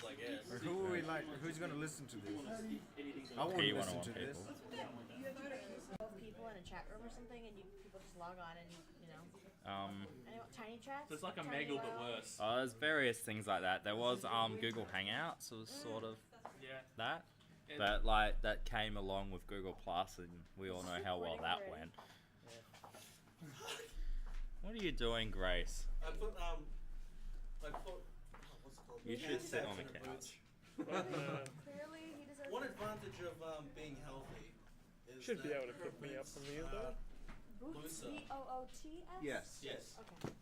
levels, I guess. Who are we like? Who's going to listen to this? I won't listen to this. People in a chat room or something, and people just log on and I know tiny chats. So it's like a Megal but worse. There's various things like that. There was Google Hangouts, was sort of that. But like that came along with Google Plus, and we all know how well that went. What are you doing, Grace? I put what's it called? You should sit on the couch. Clearly, he deserves. One advantage of being healthy is Should be that able to pick me up from here though. Boots, looser. B-O-O-T-S? Yes. Okay.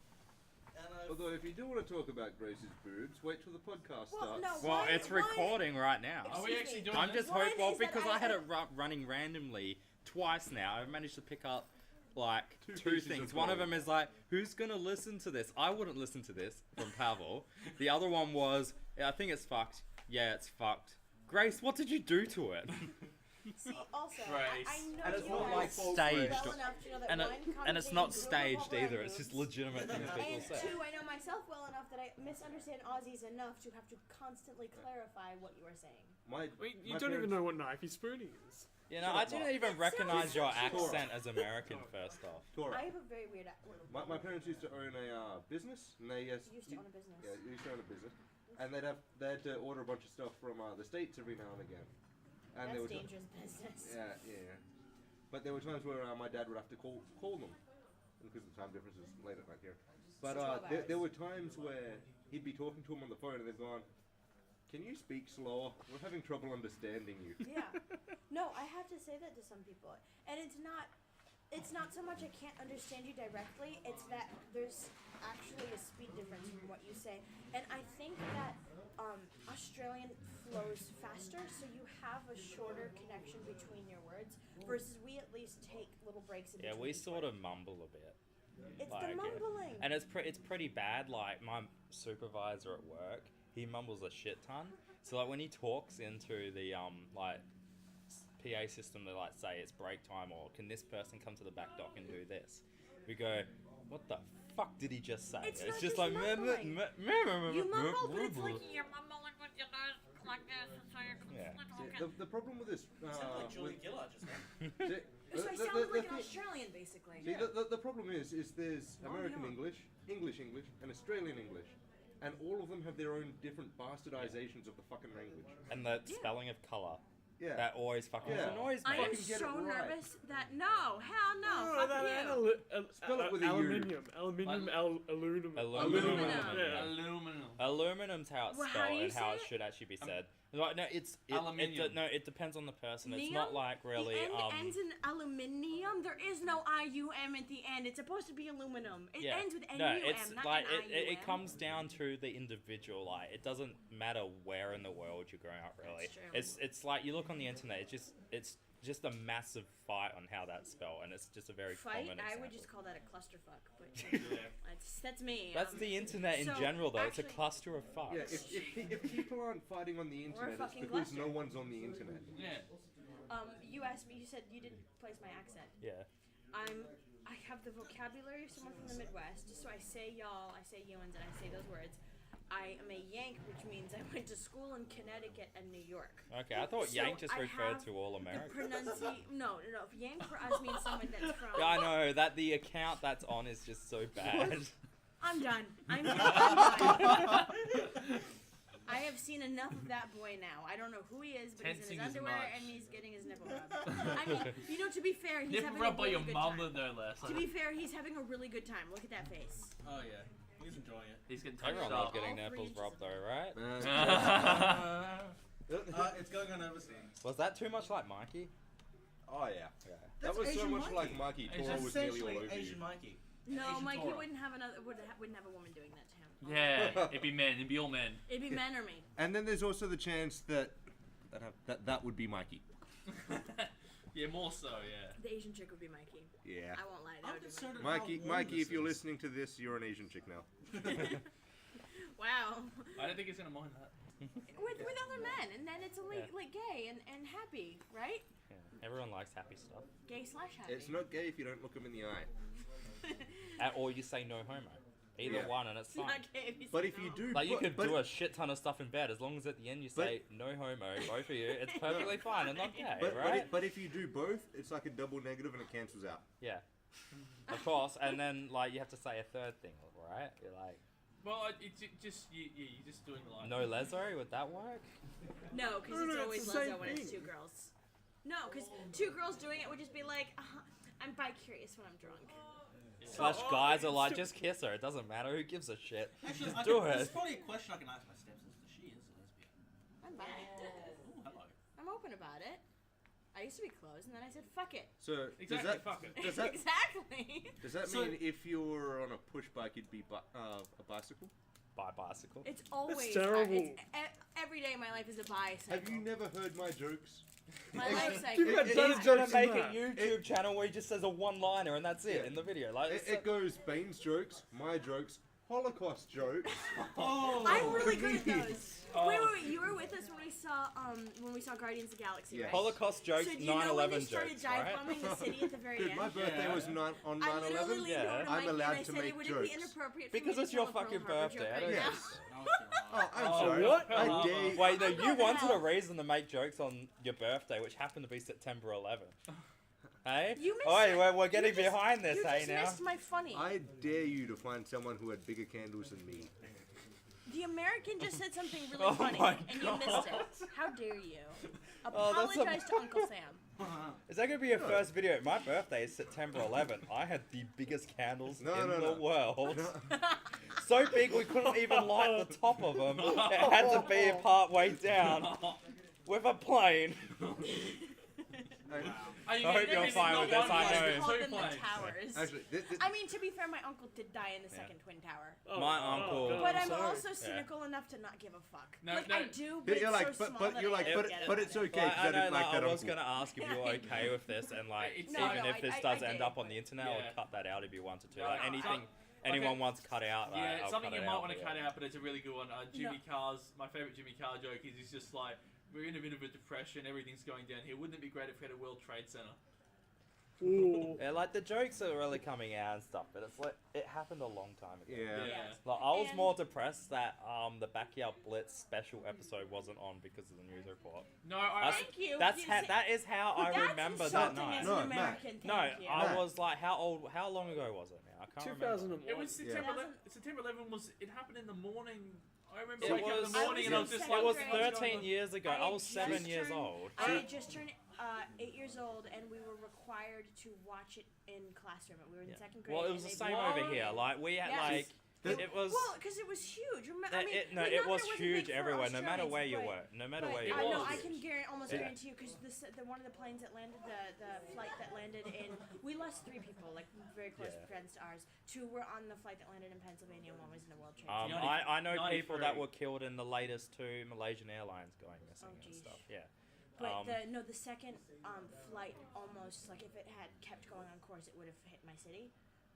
And Although, if you do want to talk about Grace's boobs, wait till the podcast starts. No, Well, it's recording right now. Are we actually doing I'm this? just hoping, well, One is that because I had I- it running randomly twice now. I've managed to pick up like two pieces things. of One of gold. them is like, who's gonna listen to this? I wouldn't listen to this from Pavel. The other one was, I think it's fucked. Yeah, it's fucked. Grace, what did you do to it? See, also, Grace. I know And it's you not are like so staged. well enough to know that And one it's not contains staged global either. It's just boobs. legitimate things people And say. two, I know myself well enough that I misunderstand Aussies enough to have to constantly clarify what you are saying. You don't even know what knifey spooning is. You know, I didn't even recognize your Torah. accent as American first off. Torah. I have a very weird accent. My parents used to own a business, and they Used to own a business. Yeah, used to own a business, and they had to order a bunch of stuff from the States every now and again. And there That's were dangerous business. yeah. But there were times where my dad would have to call them because the time difference is late at night here. But 12 there were times where he'd be talking to him on the phone, and they've gone, "Can you speak slower? We're having trouble understanding you." Yeah. No, I have to say that to some people. And it's not so much I can't understand you directly, it's that there's actually a speed difference from what you say. And I think that Australian flows faster, so you have a shorter connection between your words, versus we at least take little breaks in Yeah, between we each sort word. of mumble a bit. It's Like, the mumbling. And it's pretty bad. Like my supervisor at work, he mumbles a shit ton. So like when he talks into the like PA system to like say it's break time or can this person come to the back dock and do this, we go, what the fuck did he just say? It's not just just like mumbling. You mumble, but it's like You're mumbling with your nose like this, so you're Yeah. completely See, the problem with this, Sound like Julie Gillard just now. so I sounded like an Australian, basically. See, the problem is there's American yeah. English, and Australian English, and all of them have their own different bastardizations of the fucking language. And the spelling of color. Yeah. That always fucking Yeah. annoys me. I am Fucking get it so right. nervous that hell no, fuck you. Spell it with a U. Aluminium, aluminum. Yeah. Aluminum. Aluminum's how it's Well, how spelled do you and how say it it? should actually be said. Like, no, Aluminium. it depends on the person. It's Neum? not like really. The end ends in aluminium. There is no I-U-M at the end. It's supposed to be aluminum. It ends with N-U-M, No, it's not like an I-U-M. it comes down to the individual. Like it doesn't matter where in the world you're growing up. Really, That's true. it's like you look on the internet. It's just a massive fight on how that's spelled, and it's just a very Fight? common I example. would just call that a clusterfuck, but that's me. That's the internet in so general, though. It's a actually- cluster of fucks. Yeah, if people aren't fighting on the internet, it's fucking because cluster. no one's on the internet. Yeah. You asked me. You said you didn't place my accent. Yeah. I have the vocabulary of someone from the Midwest, so I say y'all, I say youans, and I say those words. I am a Yank, which means I went to school in Connecticut and New York. Okay, I thought So Yank just I referred have to all The Americans. no. If Yank for us means someone that's from. Yeah, I know that the account that's on is just so bad. I'm done. I'm done. I have seen enough of that boy now. I don't know who he is, but he's Tensing in his is underwear much. and he's getting his nipple rubbed. I mean, to be fair, he's Nipple having rubbed a by really your good mum time. though last To be fair, he's having a really good time. Look at that face. Oh yeah. He's enjoying it. He's getting Everyone touched loves up. getting All nipples 3 rubbed, inches though, right? It's going on overseas. Was that too much like Mikey? Oh yeah. That's That was so Asian much Mikey. like Mikey. Asian- Tora was nearly all Essentially over Asian you. Mikey. No, Asian Mikey Torah. wouldn't have wouldn't have a woman doing that to him. Yeah, it'd be men. It'd be all men. It'd be men or me. And then there's also the chance that would be Mikey. Yeah, more so. Yeah. The Asian chick would be Mikey. Yeah. I won't lie. That I'm would be concerned at Mikey, how warm Mikey, this if you're is. listening to this, you're an Asian chick now. Wow. I don't think he's gonna mind that. with other men, and then it's only Yeah. like gay and happy, right? Yeah. Everyone likes happy stuff. Gay/happy. It's not gay if you don't look him in the eye. Or you say no homo. Either Yeah. one, and it's It's not fine. gay if you But say if you no. do, Like, you but- could but- do a shit ton of stuff in bed, as long as at the end you say, no homo, both of you, it's perfectly fine and not gay, right? But if you do both, it's like a double negative and it cancels out. Yeah. Of course, and then, like, you have to say a third thing, right? You're like, Well, it's just you're just doing like no leso, would that work? No, because No, it's no, always it's the same Lezo when it's thing. two girls. No, because two girls doing it would just be like, I'm bi-curious when I'm drunk. Slash guys are like, just kiss her, it doesn't matter, who gives a shit? Actually, Just do There's it. probably a question I can ask my stepsister. She is a lesbian. I'm bi. Oh, hello. I'm open about it. I used to be closed, and then I said, fuck it. So exactly. Fuck it. does that Exactly. does that So- mean if you were on a push bike, you'd be a bicycle? By bicycle. It's always terrible. every day of my life is a bicycle. Have you never heard my jokes? My life cycle. You've had is better bi. Gonna jokes make than a that. YouTube channel where he just says a one-liner and that's it Yeah. in the video. Like, It goes Bane's jokes, my jokes, Holocaust jokes. Oh! I'm really good at Comedians. those. Wait, you were with us when we saw Guardians of the Galaxy, Yeah. right? Holocaust jokes, So do you know when they 9/11 started jokes, dive right? bombing the city at the very Dude, end? my birthday Yeah. was on I 9/11. literally leaned Yeah. over to I'm Mikey allowed and I to said make it would it be jokes. inappropriate for Because me it's to your tell a Pearl fucking Harbor birthday, joke I right don't now? Yes. No, it's not. Oh, I'm Oh, sorry. what? I dare you. Wait, no, I'm you going wanted to a reason to make jokes on your birthday, which happened to be September 11th. Hey? You missed Oh, wait, it. we're getting You just- behind this, You hey, just now? missed my funny. I dare you to find someone who had bigger candles than me. The American just said something really Oh funny, my and you missed it. How dare you? Oh, that's a- Apologize to Uncle Sam. Is that going to be your first video? My birthday is September 11th. I had the biggest candles No, in no, the no. world. So big we couldn't even light the top of them. It had to be part way down with a plane. Are you I hope getting you're everything fine not with this, one I plane, know. but Called two them the planes? towers. Actually, I mean, to be fair, my uncle did die in the second Twin Tower. Oh, My uncle- God, But I'm sorry. also cynical enough to not give a fuck. No, like, no. I do, but But it's you're like, so but small that you're I like, don't but get but about it's it. okay Like, because I I know, didn't like like, that I was uncle. going to ask if you were okay with this, and like, It's No, even no, if this I does did. end up on the internet, I would Yeah. cut that out if you wanted to. Right. Like, anything Okay. anyone wants cut out, like, Yeah, I'll something cut you it might out, want to but cut yeah. out, but it's a really good one. Jimmy Carr's, my favorite Jimmy Carr joke is he's just like, we're in a bit of a depression, everything's going down here. Wouldn't it be great if we had a World Trade Center? Ooh. Yeah, like the jokes are really coming out and stuff, but it's like it happened a long time ago. Yeah. Yeah. Like, I was And- more depressed that the Backyard Blitz special episode wasn't on because of the news report. No, I. Thank you. That's You how, say- that is how I That's remember that insulting night. as No, an Matt. American. No, Thank you. I Matt. was like, how long ago was it now? I can't remember. 2001. It was September Yeah. 11. September 11 was. It happened in the morning. I remember It waking up in was- the morning and I was I was just in like, It was second grade. 13 years ago. I was 7 years turned- old. I had just turned 8 years old, and we were required to watch it in classroom. We were in Yeah. second grade. Well, it was and the they same brought over it here. in. Like, we had, Yes. like, it was... Well, because it was huge. I mean, no, like, it not that was wasn't huge big for everywhere, no matter Australians, where you but- were. No matter But where you I were. know I can almost Yeah. guarantee you because the one of the planes that landed, the flight that landed in, we lost 3 people, like very close Yeah. friends to ours. 2 were on the flight that landed in Pennsylvania, and 1 was in the World Trade I Center. know people 93. that were killed in the latest 2 Malaysian airlines going missing Oh, and geez. stuff. Yeah. But the second flight almost, like if it had kept going on course, it would have hit my city.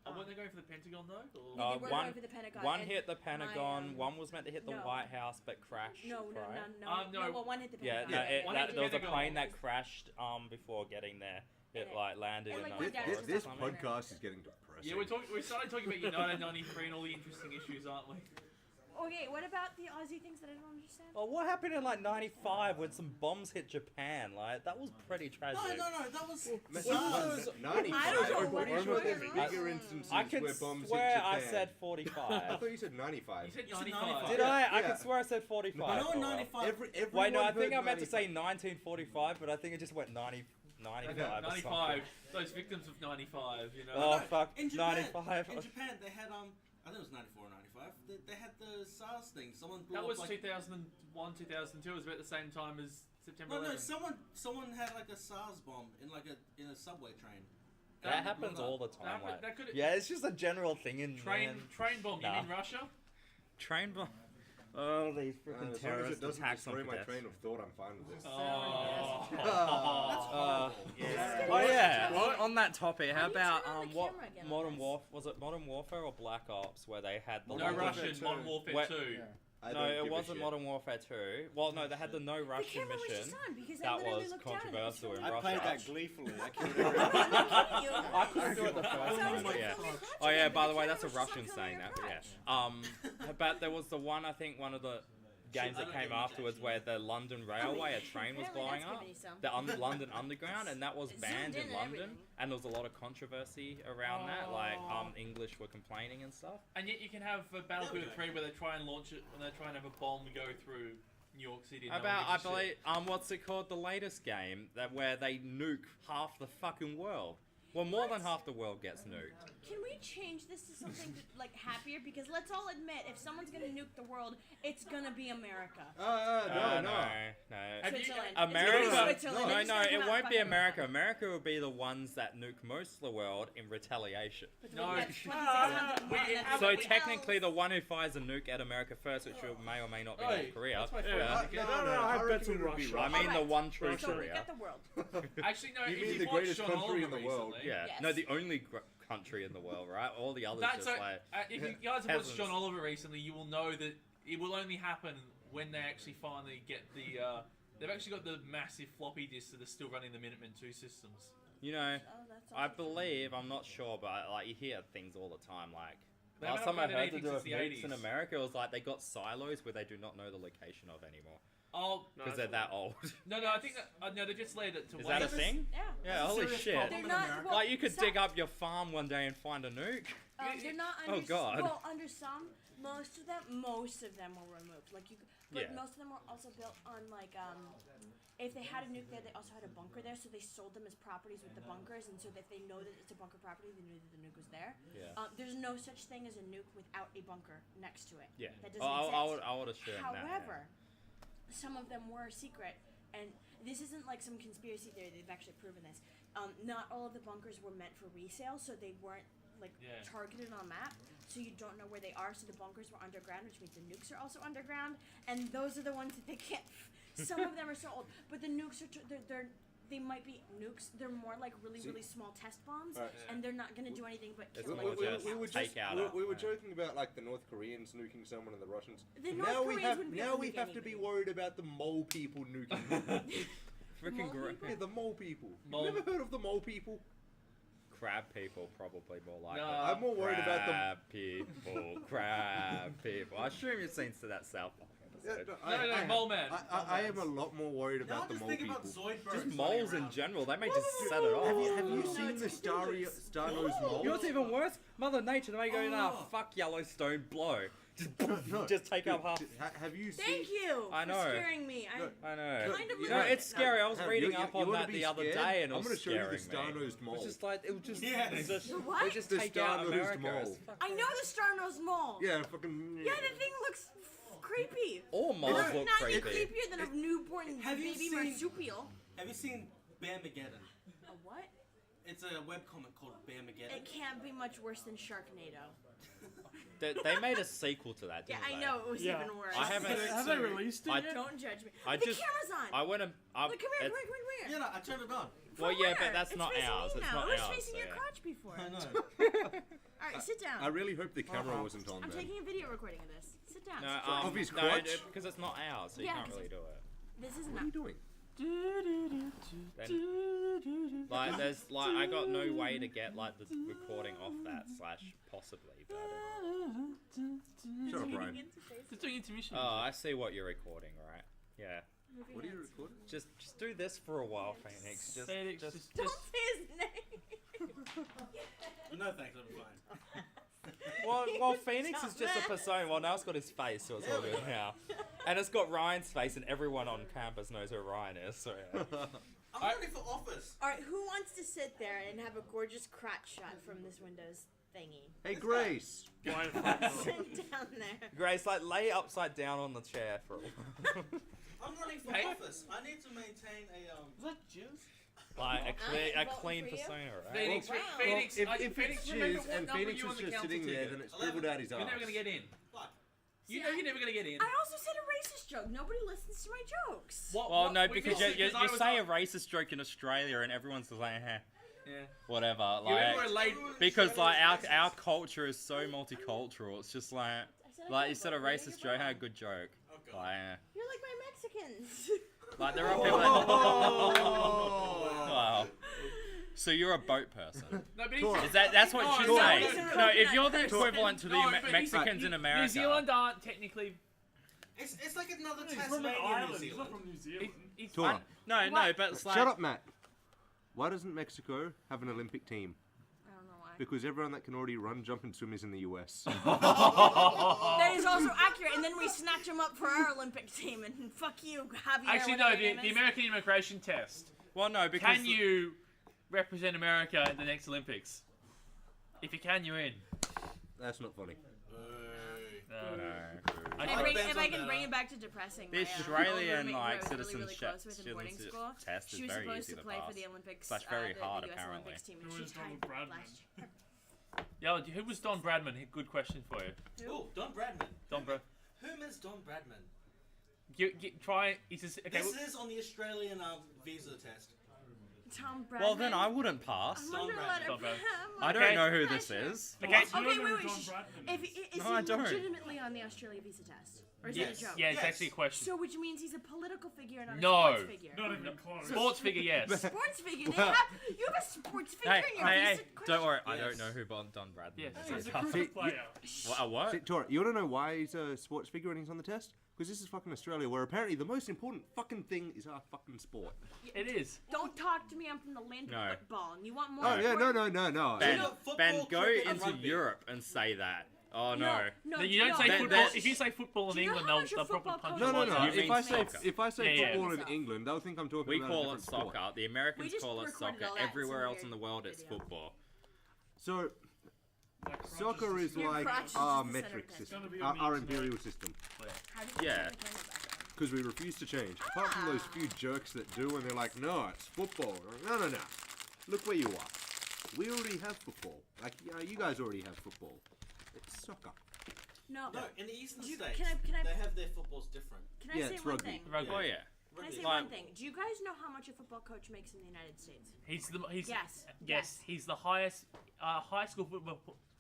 oh, weren't they going for the Pentagon though? Or? Yeah, they were one- going for the Pentagon. One and hit the Pentagon, my, one was meant to hit the no. White House but crashed. No, right? No. well, one hit the Yeah, Pentagon. no, Yeah, one hit the there was a Pentagon. plane that crashed before getting there. It And like landed and, in like, the went down forest or This something. podcast is getting depressing. Yeah, we started talking about United 93 and all the interesting issues, aren't we? Okay, what about the Aussie things that I don't understand? Oh, what happened in like '95 when some bombs hit Japan? Like that was pretty tragic. No, that was. Ma- SARS. 95. I don't know I'm what pretty it sure was. there's bigger instances I can where bombs swear hit I Japan. said I 45. thought you said 95. You said You said 95. 95. Did I? I Yeah. can swear I said 45. I know Oh, in well. 95. Everyone Wait, no, I think heard I meant to 95. say 1945, but I think it just went 95 or 95. something. Those victims of 95, you know. Oh, No, fuck, in Japan, 95. In Japan, they had I think it was 94 or 95. They had the SARS thing. Someone blew That up was like 2001, 2002. It was about the same time as September no, 11. someone had like a SARS bomb in a subway train. That And happens blew it all up. the time. That- Like, that could've- yeah, it's just a general thing in Train bomb. Nah. You mean Russia? train bomb. Oh, these As long freaking as terrorist it doesn't attacks on destroy my pedestrians. train of thought, I'm fine with this. Oh. That's horrible. Yeah. Oh yeah. What? On that topic, how Can you about turn on the what camera again on Modern this? Warfare was it Modern Warfare or Black Ops where they had the No Modern one- Warfare Russian. 2. Modern Warfare Where- 2. I No, don't it give a wasn't shit. Modern Warfare 2. Well, no, they had the No The Russian camera was mission. just on because I That literally was looked down and it was controversial in showing I up. played Russia. that gleefully. I killed I'm everyone. not kidding you. I couldn't do it the first So I was time, gonna but yeah. film your crotch Oh yeah, again, by but the way, camera that's a was just on Russian filming saying your that, but yeah. But there was the one, I think, one of the games I that don't came get much afterwards action. where the London Railway, a train was Apparently blowing that's up. giving you some. The London Underground, and that was It banned zoomed in in and London, everything. and there was a lot of controversy around that. Like, Oh. English were complaining and stuff. And yet you can have Battlefield go. 3 where they try and launch it, when they try and have a bomb go through New York City. And About, I no one gives a shit. believe, what's it called? The latest game that where they nuke half the fucking world. Well, more than half the world gets nuked. Can we change this to something like happier? Because let's all admit, if someone's gonna nuke the world, it's gonna be America. No. No. Have you- Switzerland. America, It's gonna be Switzerland. They're just no, gonna it come out won't be fucking America. America will be the ones that nuke most of the world in retaliation. But No. we got 2600 We- more than so So everybody technically, the else. one who fires a nuke at America first, which may or may not be Oi, North Korea. that's my Yeah. favorite. No, I reckon bet some it would be Russia. I mean, the Alright. one true So we Korea. got the world. Actually, no. You if mean you've the watched greatest John country Oliver in the world? recently- Yeah, Yes. no, the only country in the world, right? All the others That's just so, like if you guys have watched peasants. John Oliver recently, you will know that it will only happen when they actually finally get the. They've actually got the massive floppy disks that are still running the Minutemen 2 systems. you know. Oh, that's I also true. believe, I'm not sure, but like you hear things all the time. Like They last haven't time I upgraded heard anything to do since with the nukes in 80s. America, it was like they got silos where they do not know the location of anymore Oh because they're that old. no, I think that no, they just laid it to Is wait. that a thing? Yeah. Yeah, That's a holy serious shit. problem. They're in not. America. Well, Like you could some- dig up your farm one day and find a nuke. They're not Oh, under. God. Well, under some, most of them were removed. Like you, but Yeah. most of them were also built on like if they had a nuke there, they also had a bunker there, so they sold them as properties with the bunkers, and so that they know that it's a bunker property, they knew that the nuke was there. Yeah. There's no such thing as a nuke without a bunker next to it. Yeah. That doesn't I would assume that. However, some of them were secret, and this isn't like some conspiracy theory. They've actually proven this. Not all of the bunkers were meant for resale, so they weren't like Yeah. targeted on a map. So you don't know where they are. So the bunkers were underground, which means the nukes are also underground, and those are the ones that they can't. Some of them are so old, but the nukes are they might be nukes. They're more like really small test bombs, Alright. and they're not gonna do anything but It's kill. more like, just we were take just out we were yeah. joking about like the North Koreans nuking someone and the Russians. The North now we Koreans have wouldn't be now able to we nuke have to be anything. worried about the mole people nuking. Freaking Mole great. people? Yeah, the mole people. Mole- You've never heard of the mole people? Crab people, probably more like No. it. I'm more worried about the. Crab people, crab people. I assume you've seen that South Park Yeah, episode. No, Mole Man. I am a lot more worried Now about the just mole think people. about Zoidberg. Just moles in general, they may just set it Have off. you No, seen it's the star-nosed mole? You know what's even worse? Mother Nature, they may go, nah, Oh. fuck Yellowstone, blow. No, Just take up half. Have you seen? Thank you I know. for scaring me. No. I know. Kind of You know, like it's it. scary. I was Hey, reading you up wanna on that be the other scared? day, and it I'm was gonna show you the scaring me. star-nosed mole. It was just like it was just, Yes. it was just The what? They just The take out star-nosed America. mole. It's fucking- I know the star-nosed mole. Yeah, fucking. Yeah, the thing looks creepy. All moles It's look not creepy. any creepier than a newborn Have you baby seen- marsupial. Have you seen Bamageddon? A what? It's a webcomic called Bamageddon. It can't be much worse than Sharknado. They made a sequel to that, Yeah, didn't I they? know it was Yeah. even worse. I haven't- Have they released it I- yet? Don't judge me. I the just- camera's on. I went and. Look, come here, come here. Yeah, no, I turned it on. Well, From yeah, where? but that's It's not facing ours. me It's now. not It was ours. facing so your yeah. crotch before. I know. All right, sit down. I really hope the camera wasn't on I'm there. taking a video recording of this. Sit down. No, sit down. Of his no, crotch? because it's not ours, so you Yeah, can't 'cause really do it. This is What are not. you doing? Like, there's like, I got no way to get like the recording off that / possibly, but. Shut up, Brian. Just doing intermission. Oh, I see what you're recording, right? Yeah. What are you recording? Just do this for a while, Phoenix. Just, Phoenix, just, Don't say his name. No thanks, I'm fine. well, Phoenix is just a persona. Well, now it's got his face, so it's all good now. And it's got Ryan's face, and everyone on campus knows who Ryan is. So yeah. I'm running for office. All right, who wants to sit there and have a gorgeous crotch shot from this Windows thingy? Hey, Grace. Sit down there. Grace, like, lay upside down on the chair for a while. I'm running for Hey. office. I need to maintain a Is that juice? Like a I ain't voting clean for you. persona, right? Phoenix, Wow. Phoenix, If Phoenix, it's remember jizz what and number Phoenix you on is the just council sitting there, ticket? then it's scribbled out his You're ass. never gonna get in. what? You know you're never gonna get in. I also said a racist joke. Nobody listens to my jokes. Well, no, because you I was say a up- racist joke in Australia, and everyone's just like, eh, Yeah. whatever. You remember Like, a late. because like our culture is so multicultural. It's just like, I said said I Like, can't you said a vote for you, racist you're joke, had a wrong. good joke. Oh, God. Like, You're like my Mexicans. like there are people that... Wow. So you're a boat person. No, but he's, That's what No, she's no, saying. he's a No, if coconut you're the person. equivalent to the No, but Mexicans he's- in America... New Zealand aren't technically. It's like another He's from an Tasmania, New island. He's Zealand. not from New Zealand. He's Tora, No, What? but it's like... shut up, Matt. Why doesn't Mexico have an Olympic team? I don't know why. Because everyone that can already run, jump, and swim is in the US. That is also accurate, and then we snatch them up for our Olympic team, and fuck you, Javier. Actually, no. The American immigration test. Well, no, because... Can you represent America at the next Olympics? If you can, you're in. That's not funny. No. No. If I can bring it back to depressing, The my, Australian, roommate who I like, was really, really citizenship close with in boarding school, test is she was very supposed easy to to play for pass. the Olympics, Slash very hard, the US apparently. Olympics team, and Who she is Donald tied Bradman? last year. Yeah, who was Don Bradman? Good question for you. Oh, Don Bradman. Don Brad. Whom is Don Bradman? Try. He says. Okay. This is on the Australian visa test. Tom Bradman. Well, then I wouldn't pass. I'm Don under a Bradman. lot Don of Bradman. I don't Okay. know who this pressure. is. Okay. You Okay, don't wait, know wait, John wait. Bradman. Is No, I he don't. legitimately on the Australia visa test? Or is Yes. it a joke? Yeah, it's Yes. actually a question. So, which means he's a political figure, not a No. sports figure. Not even close. Sports figure, yes. Sports figure. You have a sports figure Hey, in your hey, visa hey, don't worry. I Yes. don't know who Don Bradman Yeah. is. He's a What, cricket player. a what? See, Tora, you want to know why he's a sports figure and he's on the test? Because this is fucking Australia, where apparently the most important fucking thing is our fucking sport. It is. Don't talk to me. I'm from the land of No. football, and you want more. Oh yeah, important- no. Ben, know, football, Ben, go cricket, and into rugby. Europe and say that. Oh, no. No, You don't no. say That- football. that's- If you say football in Do you know England, how they'll much a probably football punch coach you. No. You If mean I say soccer. Yeah, yeah. football in Soccer. England, they'll think I'm talking We about a call it different sport. soccer. The We Americans just call it recorded soccer. all that. It's Everywhere a else in the weird world, it's video. football. So Like soccer is Your like crotch is our just the center metric of system, attention. our It's gonna be on the imperial internet. system. How did you Yeah. turn the camera back on? Because we refuse to change. Apart from those few jerks that do, and they're like, no, it's football. No. Look where you are. We already have football. Like, yeah, you guys already have football. It's soccer. No. No, in the eastern You- states, can I- they have their footballs different. Can I Yeah, say it's one rugby. thing? Rugby. Oh, yeah. Can I say Like- one thing? Do you guys know how much a football coach makes in the United States? He's Yes. He's the highest. High school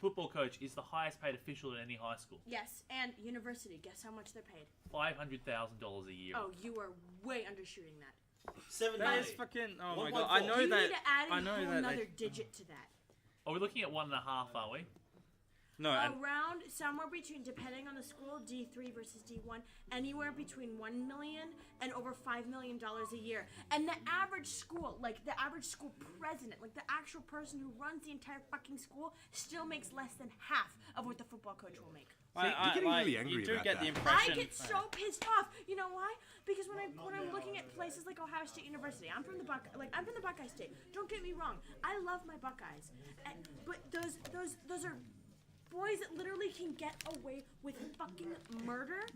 football coach is the highest paid official at any high school. Yes, and university. Guess how much they're paid? $500,000 a year. Oh, you are way undershooting that. 7 That is days. fucking. Oh my One god. point I four. know You that. need to add a I know whole that. another digit to that. Are we looking at 1.5? Are we? No, and Around somewhere between, depending on the school, D3 versus D1, anywhere between $1 million and over $5 million a year. And the average school, like the average school president, like the actual person who runs the entire fucking school, still makes less than half of what the football coach will make. you're getting really angry you do about get the that. impression. I get so pissed off. You know why? Because when I'm looking at places like Ohio State University, I'm from the Buckeye State. Don't get me wrong. I love my Buckeyes, but those are boys that literally can get away with fucking murder,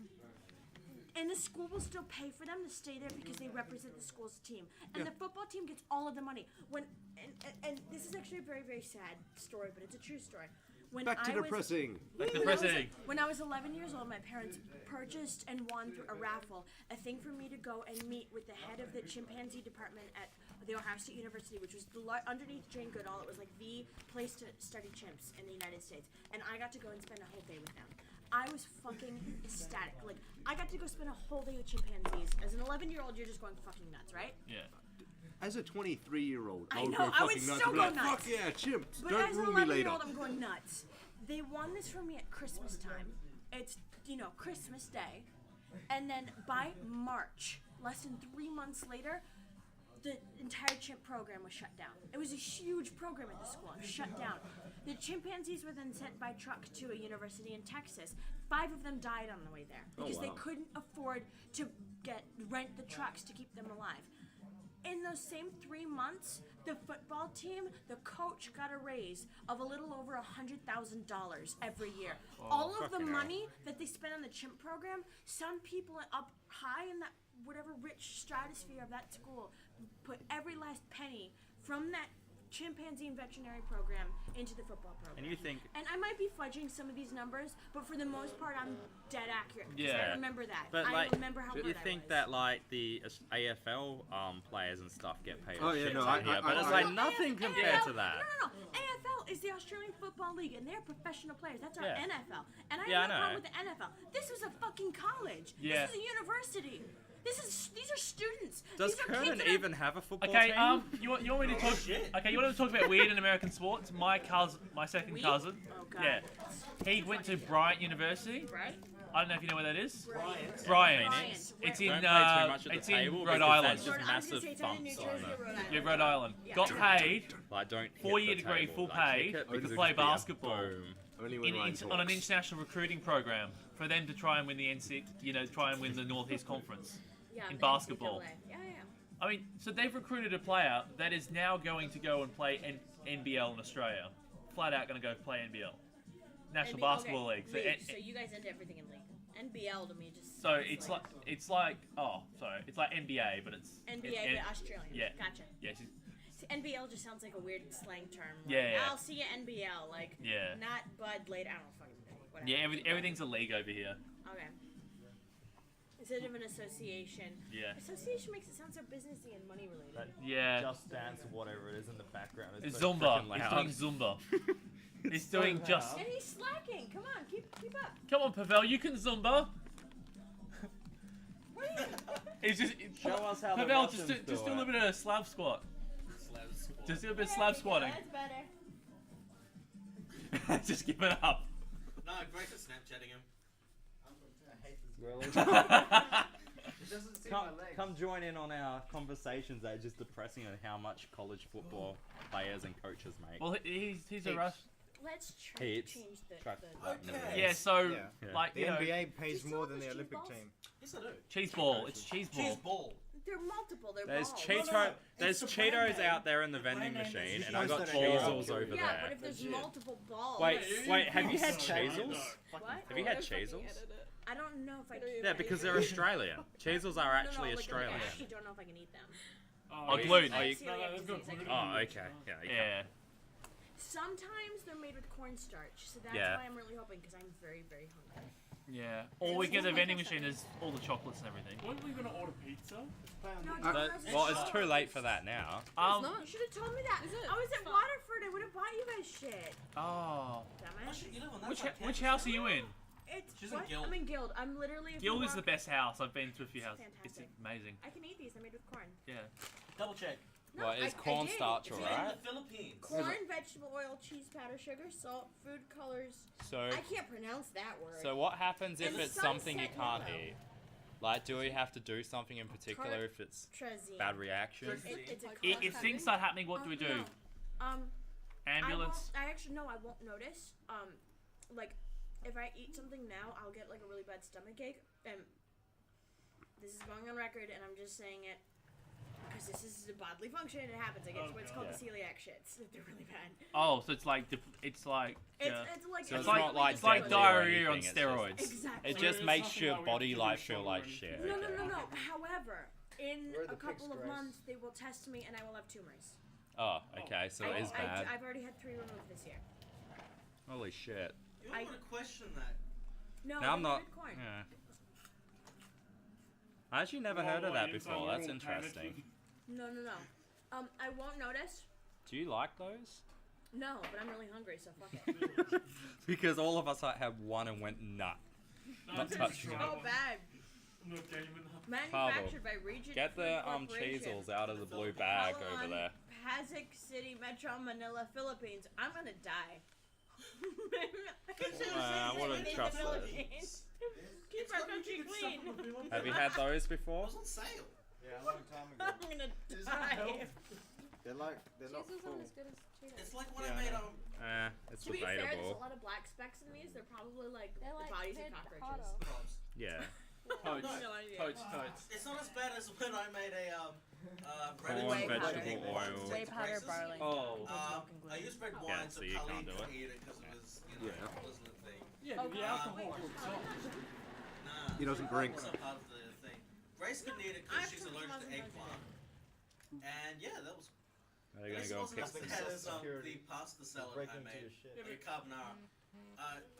and the school will still pay for them to stay there because they represent the school's team. And the football team gets all of the money. And this is actually a very, very sad story, but it's a true story. Back to depressing. When I was 11 years old, my parents purchased and won through a raffle a thing for me to go and meet with the head of the chimpanzee department at the Ohio State University, which was underneath Jane Goodall. It was like the place to study chimps in the United States. And I got to go and spend a whole day with them. I was fucking ecstatic. Like, I got to go spend a whole day with chimpanzees. As an 11-year-old, you're just going fucking nuts, right? Yeah. As a 23-year-old, I would know, go I would fucking nuts. still I'd be go like, nuts. fuck yeah, chimps. But Don't as an rule me later. 11-year-old, I'm going nuts. They won this for me at Christmas time. It's, Christmas Day. And then by March, less than 3 months later, the entire chimp program was shut down. It was a huge program at the school. It was shut down. The chimpanzees were then sent by truck to a university in Texas. 5 of them died on the way there because they couldn't afford to rent the trucks to keep them alive. In those same 3 months, the football team, the coach got a raise of a little over $100,000 every year. All of the fucking hell. money that they spent on the chimp program, some people up high in that whatever rich stratosphere of that school put every last penny from that chimpanzee and veterinary program into the football program. And you think And I might be fudging some of these numbers, but for the most part, I'm dead accurate. 'Cause Yeah. I remember that. But, I like, remember how you good I think was. that like the AFL players and stuff get paid Oh, a yeah, shit no, ton here, but it's like nothing compared to that. No. AFL is the Australian Football League, and they're professional players. That's our Yeah. NFL. And I Yeah, have no I know. problem with the NFL. This was a fucking college. Yeah. This is a university. These are students. Does These are kids Kernan that are- even have a football Okay, team? you want me to talk? shit. Okay, you want to talk about weird in American sports? My second Weed? cousin, Oh, God. yeah, he went to Bryant University. Right? I don't know if you know where that is. Bryant. Bryant. Bryant. It's Don't in play too much at the it's in table Rhode because Island. that's just I was gonna massive say it's either New bumps Jersey on or it. Rhode Island. Yeah, Rhode Island. Yeah. Got paid Like don't hit 4 year the degree, table. full Like, paid kick it to because play it'll just be a basketball boom. Only when Ryan on an talks. international recruiting program for them to try and win the try and win the Northeast Conference. Yeah, in the basketball. NCAA. Yeah. I mean, so they've recruited a player that is now going to go and play NBL in Australia. Flat out going to go play NBL. National Basketball League. So, League. So you guys into everything in league. NBL to me just. so sounds it's like it's like NBA, but it's NBA, but Australian. Yeah. Gotcha. Yeah, See, NBL just sounds like a weird slang term. Like, Yeah. I'll see you NBL. Like. Yeah. Not Bud later. I don't fucking know. Whatever. yeah. Everything's a league over here. Okay. Instead of an association. Yeah. Association makes it sound so businessy and money related. Yeah. Just Dance or whatever it is in the background. It's so Zumba. freaking He's loud. doing Zumba. He's doing just. And he's slacking. Come on, keep up. Come on, Pavel, you can Zumba. What are you? He's just. Show us how the Pavel, Russians just do a do little it. bit of slab squat. Slab squat. Just do a bit of slab squatting. That's better. Just give it up. No, Grace is Snapchatting him. Come join in on our conversations. They're just depressing on how much college football players and coaches make. Well, he's a Heaps. rush. Let's try to Heaps. change the. Try- Okay. Yeah, so Yeah. like The you know, NBA pays Just more all than the the cheese Olympic balls? team. Yes, I do. cheese ball. It's cheese ball. Cheese ball. They're multiple. They're There's balls. There's It's the brand Cheetos name. out there in the vending brand name machine, is and I got Cheetos that are Cheezels yellow. over Yeah, there. but if there's Legit. multiple balls. Wait, have you had Cheezels? What? Have you had Cheezels? I don't know if I can. Yeah, because they're Australian. Cheezels are actually like, Australian. I actually don't know if I can eat them. Oh, gluten. I you- have celiac disease, I can Oh, eat okay. Yeah. You Yeah. Sometimes they're made with cornstarch, so that's Yeah. why I'm really hoping because I'm very, very hungry. Yeah. Or we get the vending machine is all the chocolates and everything. Weren't we gonna order pizza? No, Well, it's too late for that now. You should have told me that. Is it? I was at Waterford. I would have bought you guys shit. Oh. Dumbass. You live on that Which side of which campus. house are you in? It's She's in what? Guild. I'm in Guild. I'm literally. if you Guild is the walk- best house. I've been to a few houses. It's fantastic. amazing. I can eat these. They're made with corn. Yeah. Double check. No, Well, is I cornstarch did. It's It's made in alright? the Philippines. Corn, vegetable oil, cheese powder, sugar, salt, food colors. So, I can't pronounce that word. so what happens if And it's something you sunset can't yellow. eat? Like, do we have to do something in particular if it's Trazine. bad reaction? It's a If things start happening, what do we do? No. Ambulance. I actually no, I won't notice. Like if I eat something now, I'll get like a really bad stomach ache, and this is going on record, and I'm just saying it because this is a bodily function. It happens. I guess what's called the celiac shits. They're really bad. Oh, so it's like it's like It's yeah. like So It's it's like not like it's like deadly or diarrhea on anything, it's just- steroids. exactly. It just There's makes nothing your like we have body to like do feel shoulder like or shit. No. okay. However, in Where are a the couple of pigs, Grace? months, they will test me, and I will have tumors. Oh, okay, so it is bad. I've already had 3 removed this year. Holy shit. You don't want to question that. No, Now I'm they're not. made with corn. Yeah. I actually never heard of that before. That's interesting. No. I won't notice. Do you like those? No, but I'm really hungry, so fuck it. Because all of us had one and went nut. Not touching it. So bad. I'm not gaming up. Manufactured by Regent Get Food the Corporation. Cheezels out of the blue bag over Calon, there. Pasig City, Metro Manila, Philippines. I'm gonna die. I wouldn't trust those. Keep our country clean. Have you had those It before? was on sale. Yeah, a long time ago. I'm gonna die. They're not Cheezels full. aren't as good as Cheetos. It's like what Yeah, I made I on It's To be fair, there's a debatable. lot of black specks in these. They're probably like They're the like bodies of pid cockroaches. potato. Probs. Yeah. Totes. No idea. Totes. It's not as bad as when I made a bread Corn, and vegetable oil. Whey powder barley. Oh. I used red Yeah, wine, so so you can't Khalid do couldn't it. eat it because it was, you know, Yeah. it wasn't a thing. Yeah, Oh, the alcohol works out. Nah. He doesn't drink. It's not part of the thing. Grace couldn't eat it I because she's have allergic to some eggplant. And yeah, that was. Are they gonna This go and wasn't pick as some bad as security. the pasta salad Breaking I into made. your shit. The carbonara.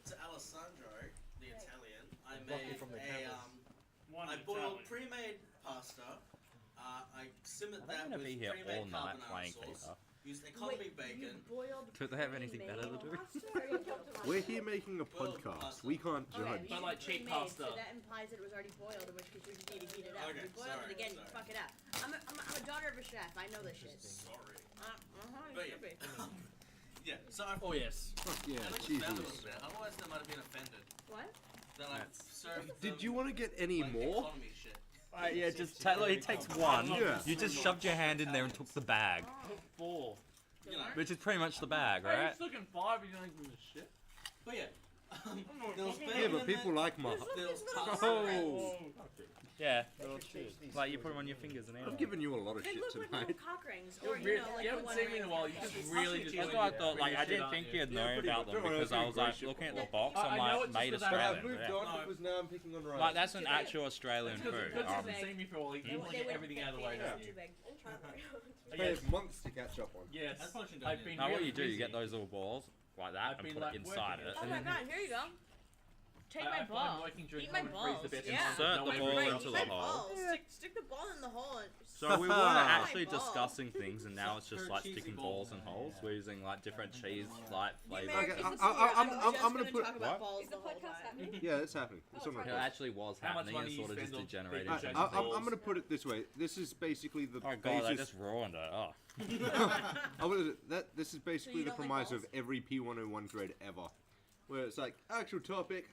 To Alessandro, the Italian, I Blocking made from the a cameras. One I boiled Italian. pre-made pasta. I simmered Are they that gonna with be here pre-made all night carbonara playing sauce. FIFA? Used economy You bacon. boiled Do they have anything pre-made better to do? pasta, or you kept it We're here making a podcast. We can't Okay, judge. we But should like cheap pre-made, pasta. So that implies that it was already boiled, in which case we just need to heat it up. Okay, If you boil sorry, it again, you sorry. fuck it up. I'm a daughter of a chef. I know this shit. Sorry. You But should be. yeah, so I Oh yes. Fuck yeah, I cheese found a whiz. little bit. Otherwise, they might have been offended. What? That I served Did them, you want to get any like, more? economy shit. Yeah, just Taylor. It takes one. Yeah. You just shoved your hand in there and took the bag, Four. You know. which is pretty much the bag, Right? right? He's looking 5 and you don't give a shit. But yeah, there was bacon Yeah, but in people there, like my. there was Little pasta. Oh, Yeah. Change these Like you screws. put them on your fingers and I've everything. given you a lot of They shit look like tonight. little cock rings, You're or real- like you the haven't one seen me in a ring while. You that just is- really I'll just. That's show why I you. thought, like, I Shit didn't on think you. you'd Yeah, know pretty about much. them Don't worry, because I've I been was like great shit looking at before. the box. I I'm know like, it's made just 'cause I Australian. I've moved Yeah. on because now I'm picking on rice. Like that's an actual Australian food. Because That's hasn't big. seen me for a while. He They can would- get they everything out of the way. would- now. too big. I Yes. have months to catch up on. Yes. That's what you don't I've do. been Now what really you do, you get busy. those little balls like that I've and been, put like, it inside working it. it. Oh and my then god, here you go. Take I my find ball. working during Eat my COVID frees the balls. best. Yeah. Insert the No ball way. into Eat the my hole. balls. Stick the ball in the hole. And So we were Ah. actually My ball. discussing things, and now it's just Her like cheesy sticking balls. balls in holes. We're using like different cheese like The flavors. Americans Okay, this I'm- year, I'm just gonna gonna put- talk about What? balls Is the the whole podcast time. happening? Yeah, it's happening. It's on It record. actually was How much happening money and you sort of just spend on degenerated. big to- jokes? I'm gonna put it this way. This is basically the Oh god, I basis. just ruined it. Oh. This is basically you the don't like premise of balls? every P101 grade ever, where it's like actual topic,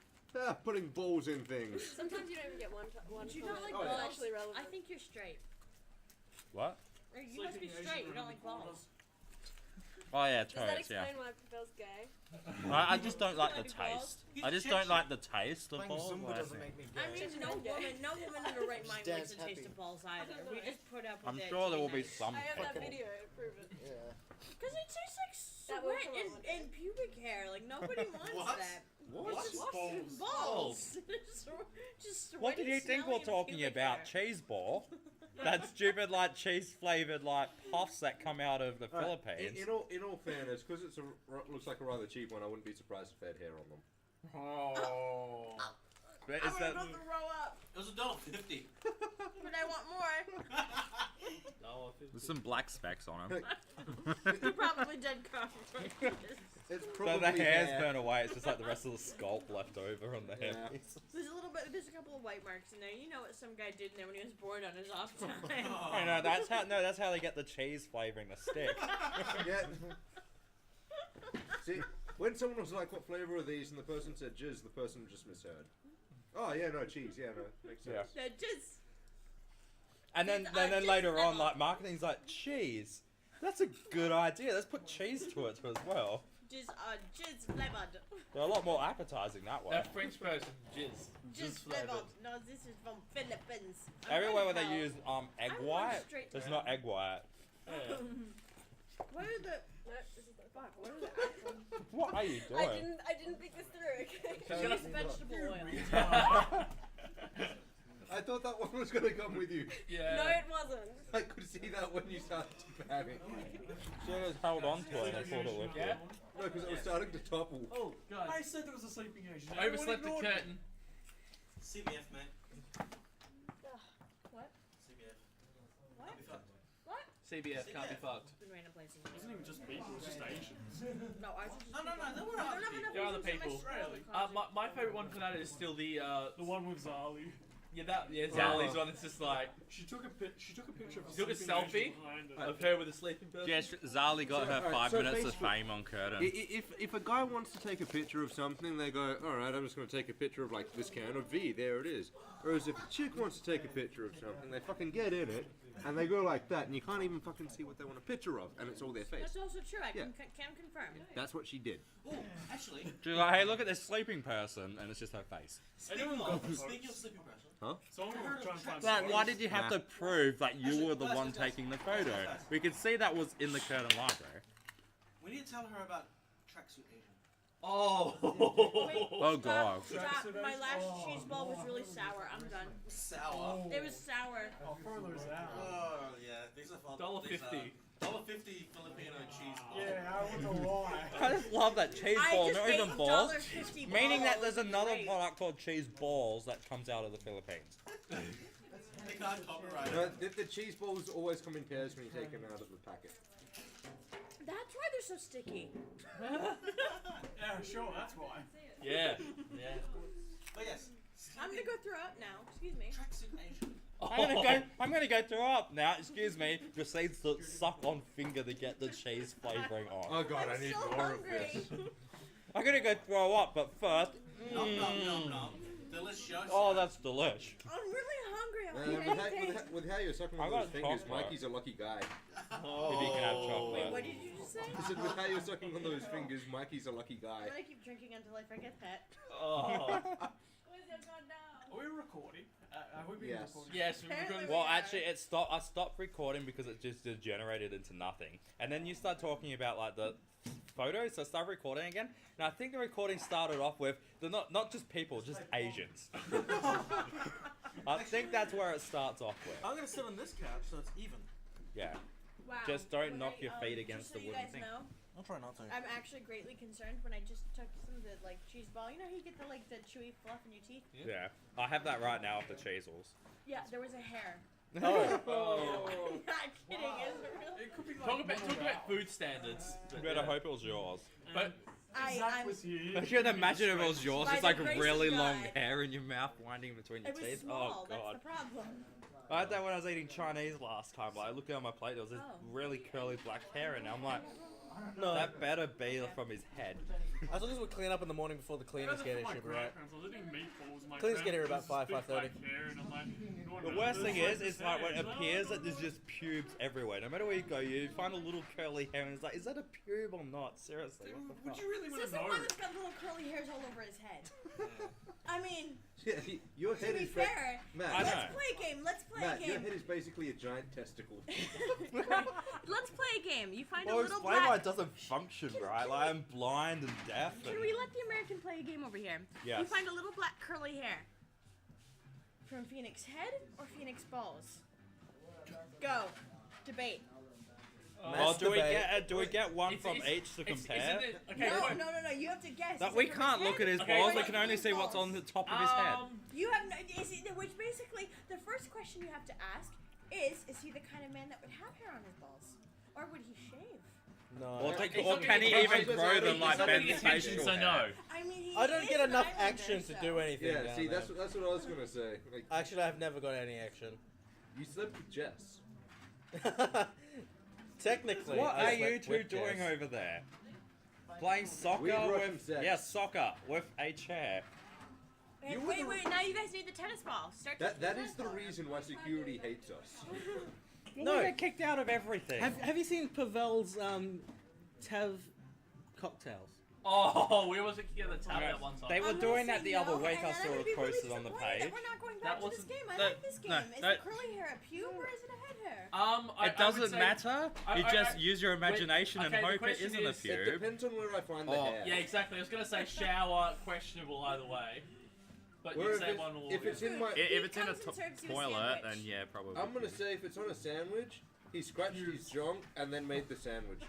putting balls in things. Sometimes you don't even get one But you comment don't like that's balls? actually relevant. I think you're straight. What? Or you must be straight. You don't like balls. Oh yeah, Does that totes. Yeah. explain why Pavel's gay? I just don't like the Like balls? taste. I just don't like the taste of Playing balls. Zumba I doesn't think. make me I gay. mean, no woman in her right mind likes Dance the taste happy. of balls either. We just put up with I'm it. sure to there be will be nice. some I have that people. video to prove it. Yeah. Because it tastes like That will sweat come and, out one day. and pubic hair. Like nobody wants What? that. What? It's just Balls. balls. Just What did you sweaty, think we're smelly talking pubic about? hair. Cheese ball? That stupid like cheese flavored like puffs that come out of the Philippines. In all fairness, because it's looks like a rather cheap one, I wouldn't be surprised if they had hair on them. Oh. But I'm is that about to throw up, It was $1.50. but I want more. there's some black specks on them? You probably did come. It's So probably the hair's hair. burnt away. It's just like the rest of the scalp left over on the Yeah. hair. There's a little bit. There's a couple of white marks in there. You know what some guy did in there when he was bored on his off time. Oh, no, that's how they get the cheese flavoring the stick. Yeah. See, when someone was like, "What flavor are these?" and the person said "jizz," the person just misheard. Oh yeah, no cheese. Yeah, no, makes sense. Yeah. No, just And then Just later on, level. like marketing's like cheese. That's a good idea. Let's put cheese to it as well. just flavored. They're a lot more appetizing that way. That French person, jizz. Just flavored. flavored. No, this is from Philippines. I'm Everywhere gonna where they tell. use egg I want white, straight there's to not egg white. Yeah. What are the No, this is the fuck? What are the actual? What are you doing? I didn't think this through. Okay. She's gonna vegetable oil. I thought that one was gonna come with you. Yeah. No, it wasn't. I could see that when you started to panic. She just held on to it and I thought it lifted. Yeah. No, because it was starting to topple. Oh, God. I said there was a sleeping Asian. I overslept the Everyone ignored curtain. CBF, man. What? CBF. What? Be fucked. CBF can't be fucked. The random places. It wasn't even just people, it was just Asians. No, ours are just No, there were I other don't have enough people. There are other Asians in people. my Really? closet. My favorite one for that is still the The one with Zali. Zali's one. It's just like She took a picture of She took a sleeping Asian selfie? behind her. of her with a sleeping person. Yes, Zali got her alright, 5 so minutes of Facebook- fame on curtain. If a guy wants to take a picture of something, they go, all right, I'm just going to take a picture of like this can of V. There it is. Whereas if a chick wants to take a picture of something, they fucking get in it and they go like that, and you can't even fucking see what they want a picture of, and it's all their face. That's also true. I Yeah. can confirm. That's what she did. Oh, actually, She's like, hey, look at this sleeping person, and it's just her face. speaking of sleeping person, Someone will try and find Like, why photos. did you have to prove that you were the one taking the photo? We could see that was in the curtain library. we need to tell her about tracksuit Asian. Oh. Wait, Oh, stop, God. Stop. My last cheese ball was really sour. I'm done. Sour. It was sour. I'll throw those out. Oh yeah, these are fun. $1.50. $1.50 Filipino cheese ball. Yeah, I wonder why. I just love that cheese I ball, just not ate even balls. $1.50 Meaning that balls. there's another Great. product called cheese balls that comes out of the Philippines. They can't copyright No, it. the cheese balls always come in pairs when you take them out of the packet. That's why they're so sticky. Yeah, sure, that's why. Yeah. But yes, I'm gonna go throw up now. Excuse me. Tracksuit Nation. I'm gonna go throw up now. Excuse me. Proceeds to suck on finger to get the cheese flavoring on. Oh god, I'm I need so more hungry. of this. I'm gonna go throw up, but first. Nom nom nom nom. Delicious. Oh, that's delish. I'm really hungry. I With, want how, anything. with how you're sucking I on got those fingers, chocolate. Mikey's a lucky guy. If you can have chocolate. Wait, what did you just say? I said, with how you're sucking on those fingers, Mikey's a lucky I'm guy. gonna keep drinking until I forget that. Oh. Are we recording? Have we been Yes. recording? Yes, we're Apparently going. we Well, are. actually, I stopped recording because it just degenerated into nothing. And then you start talking about like the photos, so I started recording again. And I think the recording started off with the not just people, just Asians. I think that's where it starts off with. I'm gonna sit on this couch so it's even. Yeah. Wow. Just don't When knock your feet just against so the you wooden guys thing. know, I'll try not to. I'm actually greatly concerned when I just took some of the like cheese ball. You know how you get the like the chewy fluff in your teeth? Yeah. I have that right now with the cheesels. Yeah, there was a hair. Oh. I'm not kidding, is it really? It could be like Talk about food standards. You better hope it was yours. But Zach I'm. was here. I can imagine if it was yours. By It's the like grace really of long God. hair in your mouth winding between your It was teeth. small. Oh god. That's the problem. I had that when I was eating Chinese last time. Like, I looked down my plate, there was this Oh. really curly black hair, and I'm like, No, that better be from his head. as long as we clean up in the morning before the cleaners get here, should be right. I was eating meatballs. My Cleaners get here about grandpa's 5, big 5:30. black hair, and I'm like, The worst thing is like when it appears that there's just pubes everywhere. No matter where you go, you find a little curly hair, and it's like, is that a pube or not? Seriously, what the Would fuck? you really This want is to the know? one that's got little curly hairs all over his head. I mean, Yeah, your to head be is fair, Matt, I know. let's play a game. Let's play Matt, a your game. head is basically a giant testicle. Let's play a game. You find Well, a little explain why black. it doesn't function right. Like, I'm blind and deaf. Can and- we let the American play a game over here? Yes. You find a little black curly hair. From Phoenix head or Phoenix balls? Go. Debate. Well, do we Masturbate. get one It's- from it's- each to it's- compare? isn't it- okay, No, fine. no. You have to guess. That Is we it from can't his look at head? his Okay, balls. We wait. can only see what's on the top of his head. You have no. Which basically, the first question you have to ask is he the kind of man that would have hair on his balls, or would he shave? No. Or, It's or not can he getting even attention. grow them It's like not Ben's getting attention, facial so hair? no. I mean, he I don't is get an enough islander, action to so- do anything. Yeah, down see, there. that's what I was gonna say. Like, Actually, I've never got any action. you slept with Jess. Technically, What I are you slept two with doing Jess. over there? Playing soccer Weird Russian with sex. soccer with a chair. And You wait, wouldn't- now you guys need the tennis ball. Start That the is tennis the ball. reason why security hates us. No, we get kicked out of everything. Have you seen Pavel's Tev cocktails? Oh, we almost together the tab No, that one time. they were I'm gonna doing say that the no, other week. and I then saw I'm gonna it be really posted on the disappointed page. that we're not going That back to this wasn't- game. I no, like this game. no, Is no. the curly hair a pube or is it a head hair? I It would doesn't say- matter. I- You I- just I- use your imagination okay, and the hope it question isn't a is- It pube. depends on where I find the Oh, hair. Yeah, exactly. I was gonna say shower, questionable either way. But Where you if say it's- one will. if it's in my, If it's in a comes and serves you a toilet, sandwich. then yeah, probably. I'm gonna say if it's on a sandwich, he scratched his junk and then made the sandwich.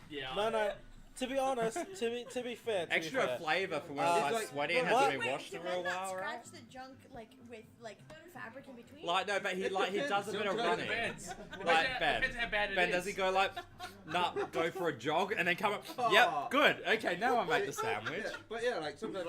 Yeah. No. To be honest, to be fair, to be Extra fair, flavour for when It's it's like like- sweaty and but hasn't been Wait, washed did for a men not while, scratch right? the junk like with like fabric in between? Like no, but he It he does a bit of depends. running. Depends. Like Ben. Depends how bad it Ben, is. does he go like, nah, go for a jog and then come up? Oh. Yep, good. Okay, now I make the sandwich. Yeah, but yeah, like sometimes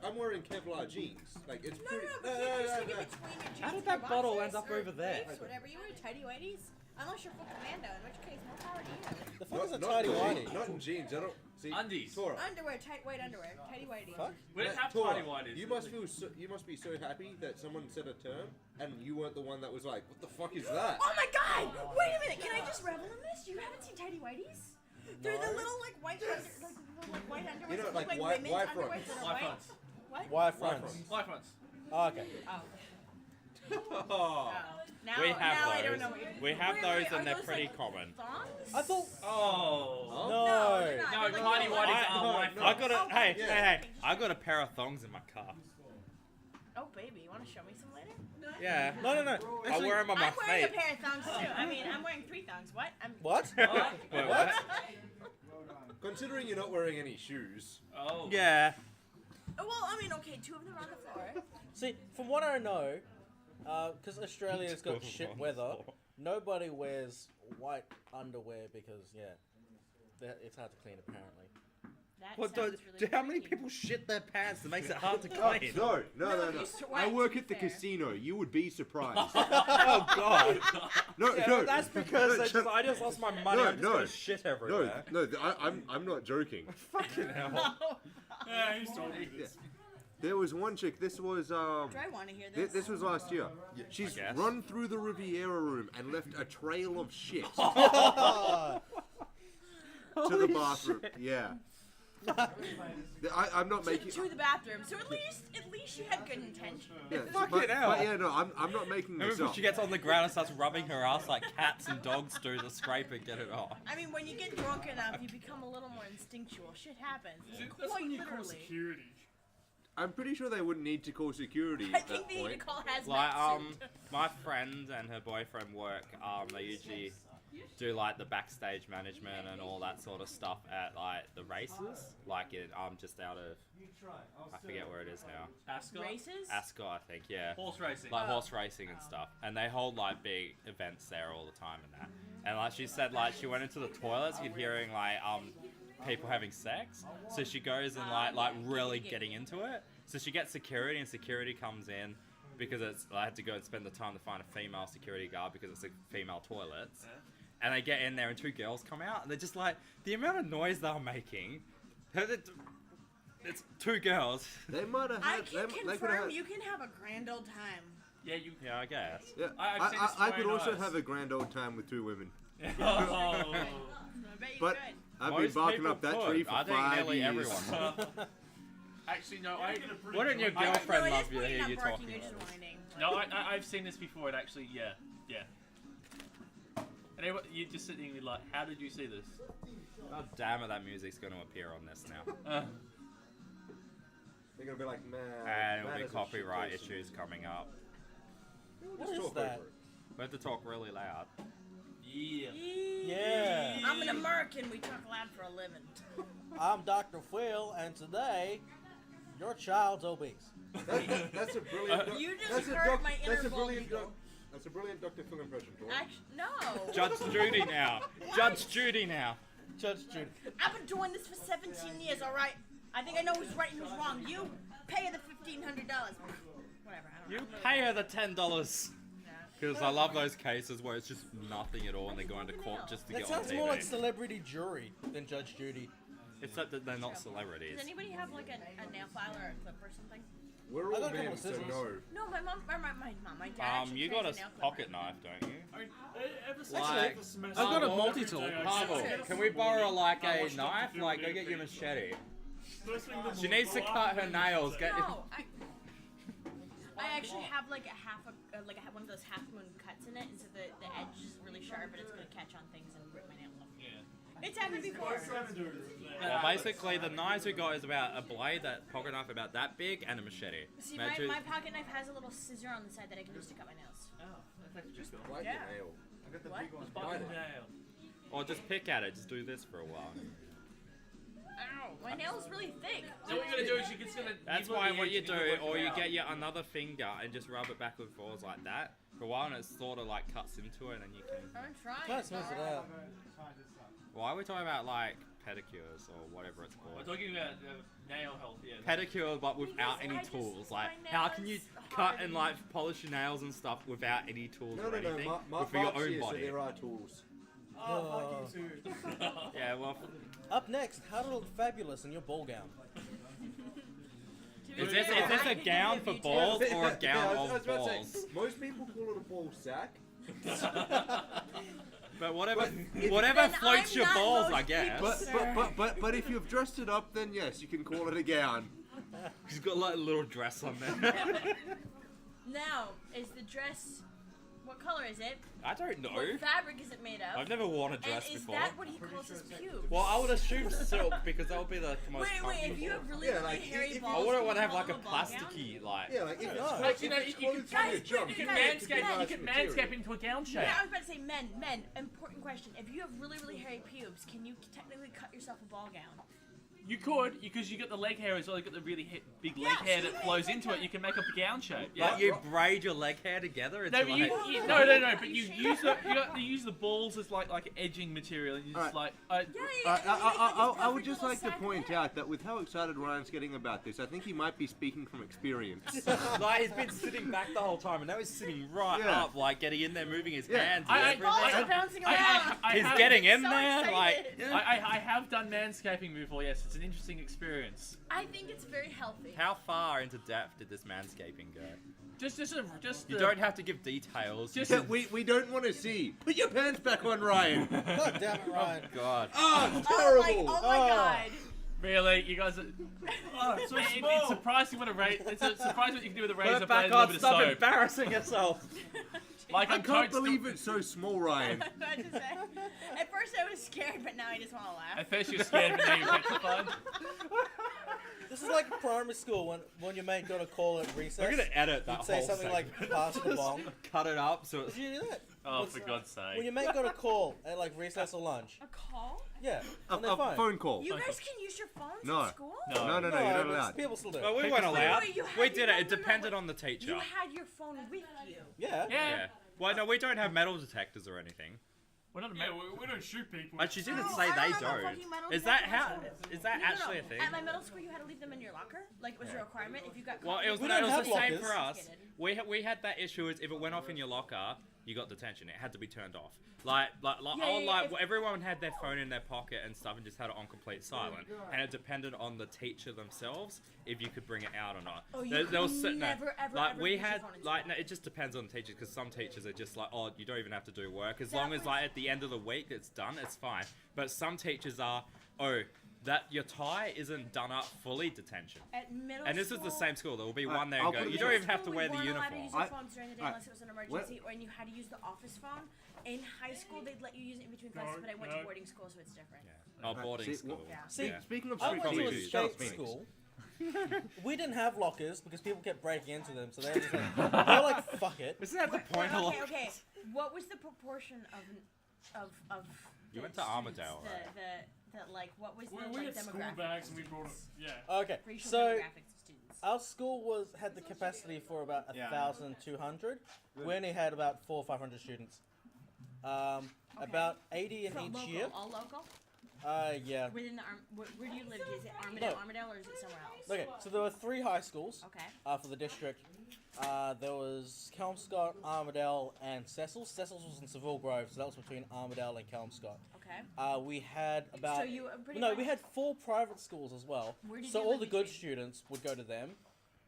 I'm wearing Kevlar jeans. Like it's No, pretty. but you can't stick it between your jeans How did and that your bottle boxers end up or over there? briefs, whatever you wear, tidy whities. Unless you're full commando, in which case, more power to you. the fuck is a Not tidy in whitey? jeans, not in jeans. I don't see. Undies. Tora, Underwear, tight white underwear, tidy whitey. Fuck. We don't have Tora, tidy whities. you must feel you must be so happy that someone said a term and you weren't the one that was like, what the fuck is that? Oh my god! Wait a minute, can I just revel in this? You haven't seen tidy whities? They're the little like white white underwear. You know, that like look Y- women's Y underwear fronts. that are Y white. fronts. What? Why fronts? Life fronts. Oh, okay. Oh. Now, We have now I those. don't know what you're We have Wait, those are and they're those, pretty like, common. Thongs? I thought. Oh. No. they're not. No, They're like tidy little- whities are no, life no. I fronts. got a Oh, hey, yeah. hey, hey! I got a pair of thongs in my car. Oh baby, you want to show me some later? Yeah. No. I wear them on my I'm wearing a feet. pair of thongs too. I mean, I'm wearing 3 thongs. What? What? Wait, what? Considering you're not wearing any shoes. Oh. Yeah. Well, I mean, okay, 2 of them are on the floor. See, from what I know, because Australia's got shit weather, nobody wears white underwear because, it's hard to clean apparently. That What sounds really how many freaky. people shit their pants that makes it hard to clean? No. I Well, work to at the be fair. casino. You would be surprised. Oh god. No, Yeah, no. but that's because no, I just lost my money. I'm just no. gonna shit everywhere. I'm not joking. Fucking hell. Yeah, he's told me this. There was one chick. This was Do I want to hear this? This was last year. She's guess. run through the Riviera room and left a trail of shit to the bathroom. Yeah. I'm not making. to the bathroom. So at least she had good intention. Yeah, Fucking hell. But yeah, no, I'm not making Remember this when up. she gets on the ground and starts rubbing her ass like cats and dogs do to scrape and get it off? I mean, when you get drunk enough, you become a little more instinctual. Shit happens. That's Quite when you call literally. security. I'm pretty sure they wouldn't need to call security I at think that they need to point. call hazmat Like, suit. my friend and her boyfriend work, they usually do like the backstage management and all that sort of stuff at like the races, like in just out of, I forget where it is now. Ascot? Races? Ascot, I think, yeah. Horse racing. Like horse racing and stuff, and they hold like big events there all the time and that. And like she said, like she went into the toilets, you're hearing like people having sex. So she goes and like really getting into it. So she gets security, and security comes in because I had to go and spend the time to find a female security guard because it's a female toilets. And they get in there, and 2 girls come out, and they're just like, the amount of noise they're making. It's 2 girls. They might have I had. can they could have confirm had, you can have a grand old time. Yeah, you. Yeah, I guess. Yeah, I've seen this I very could also nice. have a grand old time with 2 women. Oh. I bet you But could. I've Most been barking people up that could. tree for I think 5 nearly years. everyone. Actually, no. Wouldn't your I- girlfriend no, love at you to this hear point you you're not talking? barking, you're just whining. No, I've seen this before. It actually, yeah. And everyone, you just sitting there like, how did you see this? Oh damn it! That music's going to appear on this now. They're gonna be like, man. And it'll that be is a copyright shit person." issues coming up. What Just is talk that? over it. We have to talk really loud. Yeah. Yeah. I'm an American. We talk loud for a living. I'm Dr. Phil, and today, your child's obese. That's a brilliant. You just that's a hurt my inner That's a brilliant. bald eagle. That's a brilliant Dr. Phil impression. Dawn. Actually, no. Judge Judy now. Judge Judy now. Judge Judy. I've been doing this for 17 years, all right? I think I know who's right and who's wrong. You pay her the $1,500. Whatever, I don't You know. pay her the $10. Because I love those cases where it's just nothing at all and they're going to court just to That get on sounds TV. more like celebrity jury than Judge Judy. Except that they're not celebrities. Does anybody have like a nail file or a clip or something? We're I all got a couple men, of so scissors. no. No, my mom, or my dad. actually You carries got a nail clipper. pocket knife, don't you? I mean, ever since Like- the semester, I've got a every multi-tool. day I Pavel, sit can we borrow like I a watch knife? Dr. Like, Phil go get your do machete. First thing in the She morning, needs to go cut up her and nails. say, Get No, I actually have like a half like I have one of those half moon cuts in it, and so the edge is really sharp, and it's gonna catch on things and rip my nail off. Yeah. It's happened before. Well, basically, the knives we got is about a blade, that pocket knife about that big, and a machete. See, Matches- my pocket knife has a little scissor on the side that I can use to cut my nails. Oh, that's actually just cool. Bite Yeah. your nail. What? Bite the nail. Or just pick at it. Just do this for a while. Ow, my nail's really thick. So what you're gonna do is you're just gonna. That's you've got why the what edge, you you're do, gonna work or it you out. get your another finger and just rub it back and forth like that for a while, and it sort of like cuts into it, and you can. I'm trying. Kind of smells it out. Why are we talking about like pedicures or whatever it's We're called? talking about nail health, yeah. Pedicure, but without Because any I just- tools. Like, my how nail can you is cut hard and and- like polish your nails and stuff without any tools No, or no, no. anything? Mark's for your own here, body. so there are tools. Oh, fuck you too. Yeah, well, Up next, how to look fabulous in your ball gown. To is be this fair, I a could gown give for you balls tips. or a gown I was of about to balls? say, most people call it a ball sack. But whatever, But whatever Then floats I'm your not balls, most I guess. people. But if you've dressed it up, then yes, you can call it a gown. She's got like a little dress on there. Now, is the dress What color is it? I don't know. What fabric is it made of? I've never worn a And dress is before. that what he calls his pubes? Well, I would assume silk because that would be the most Wait, comfortable. if you have really, Yeah, really like, hairy if- balls, I wouldn't can want to you have like a call them ball gown? Yeah, plasticky like if it's no. close, You know, if it's you close could- to your guys, jump, you You it can guys, could be manscape. You nice can material. manscape into a gown shape. Yeah, I was about to say men. Important question. If you have really, really hairy pubes, can you technically cut yourself a ball gown? You could, because you got the leg hair as well. You got the really big leg Yeah, hair so that you flows make into like it. You can make up a gown shape. Yeah. Like you braid your leg hair together. It's No, but like, you use the balls as like edging material, and you just Alright. I would just like to point out that with how excited Ryan's getting about this, I think he might be speaking from experience. like he's been sitting back the whole time, and now he's sitting right Yeah. up, like getting in there, moving his Yeah. hands. I- and Balls everything. are bouncing around. He's have- getting in so there, excited. like. I have done manscaping before. Yes, it's an interesting experience. I think it's very healthy. How far into depth did this manscaping go? Just You don't have to give details. Just- Yeah, we don't want to see. Put your pants back on, Ryan. God damn it, Ryan. God. Oh, it's Oh terrible. my god. Really, you guys are. it's so It's surprising what a razor. It's surprising what you can do with a Put razor it blade and back a little on. bit of Stop soap. embarrassing yourself. Like I I'm can't totes- believe it's so small, Ryan. About to say. At first I was scared, but now I just want to laugh. At first you're scared, but now you're petrified. This is like primary school when your mate got a call at recess. We're gonna edit that You'd say whole something like, segment. pass the bong. Cut it up so it's. Did you do that? Oh, What's for that? God's When sake. your mate got a call at like recess or lunch. A call? Yeah. A On their phone. phone call. You guys can use your phones No. at school? No. No, you're but not allowed. people still do. Well, we Pick weren't a allowed. Wait, you had We your did it. phone- It depended on the teacher. You had your phone with you. Yeah. Yeah. Yeah. Well, no, we don't have metal detectors or anything. We're not a Yeah, we don't shoot people. But she didn't No, say I they don't have a don't. fucking metal Is that detector. how? Is that No, actually a thing? At my middle school, you had to leave them in your locker. Like, it was a requirement if you got caught. Well, it was, We no, it don't was the have same lockers. for us. We had that issue is if it went off in your locker, you got detention. It had to be turned off. Everyone had their phone in their pocket and stuff and just had it on complete silent. And it depended on the teacher themselves if you could bring it out or not. Oh, you could never, ever, like ever we use your had phone in like school. no, it just depends on the teachers because some teachers are just like, oh, you don't even have to do work as long as like at the end of the week it's done, it's fine. But some teachers are, oh, that your tie isn't done up fully, detention. At middle And this is school, the same school. There will be I'll one there put and go. it You this don't way. even have to wear the we weren't allowed to uniform. use your phones during the day I- unless it was an emergency, or you had to use the office phone. In high school, they'd let you use it in between classes, but I went to boarding school, so it's different. Oh, boarding See, school. Yeah. See, Yeah. Speaking of I street went to a police, state Phoenix. school. We didn't have lockers because people kept breaking into them, so they were just like, they're like, fuck it. Isn't that the point of Okay, okay. What was the proportion of You the went to students, Armadale, right? the like what was the We like had school demographic? bags and we brought it. Yeah. Okay, Racial so demographics of students. our school had the capacity for about 1,200. We only had about 400 or 500 students. About 80 in From each local, year. all local. Yeah. Within the where do you live? Is it Armadale, No. Armadale, or is it somewhere else? Okay, so there were 3 high schools Okay. for the district. There was Kelmscott, Armadale, and Cecil's. Cecil's was in Seville Grove, so that was between Armadale and Kelmscott. Okay. We had about So you pretty no, much, we had 4 private schools as well. Where did So you all live the each good week? students would go to them.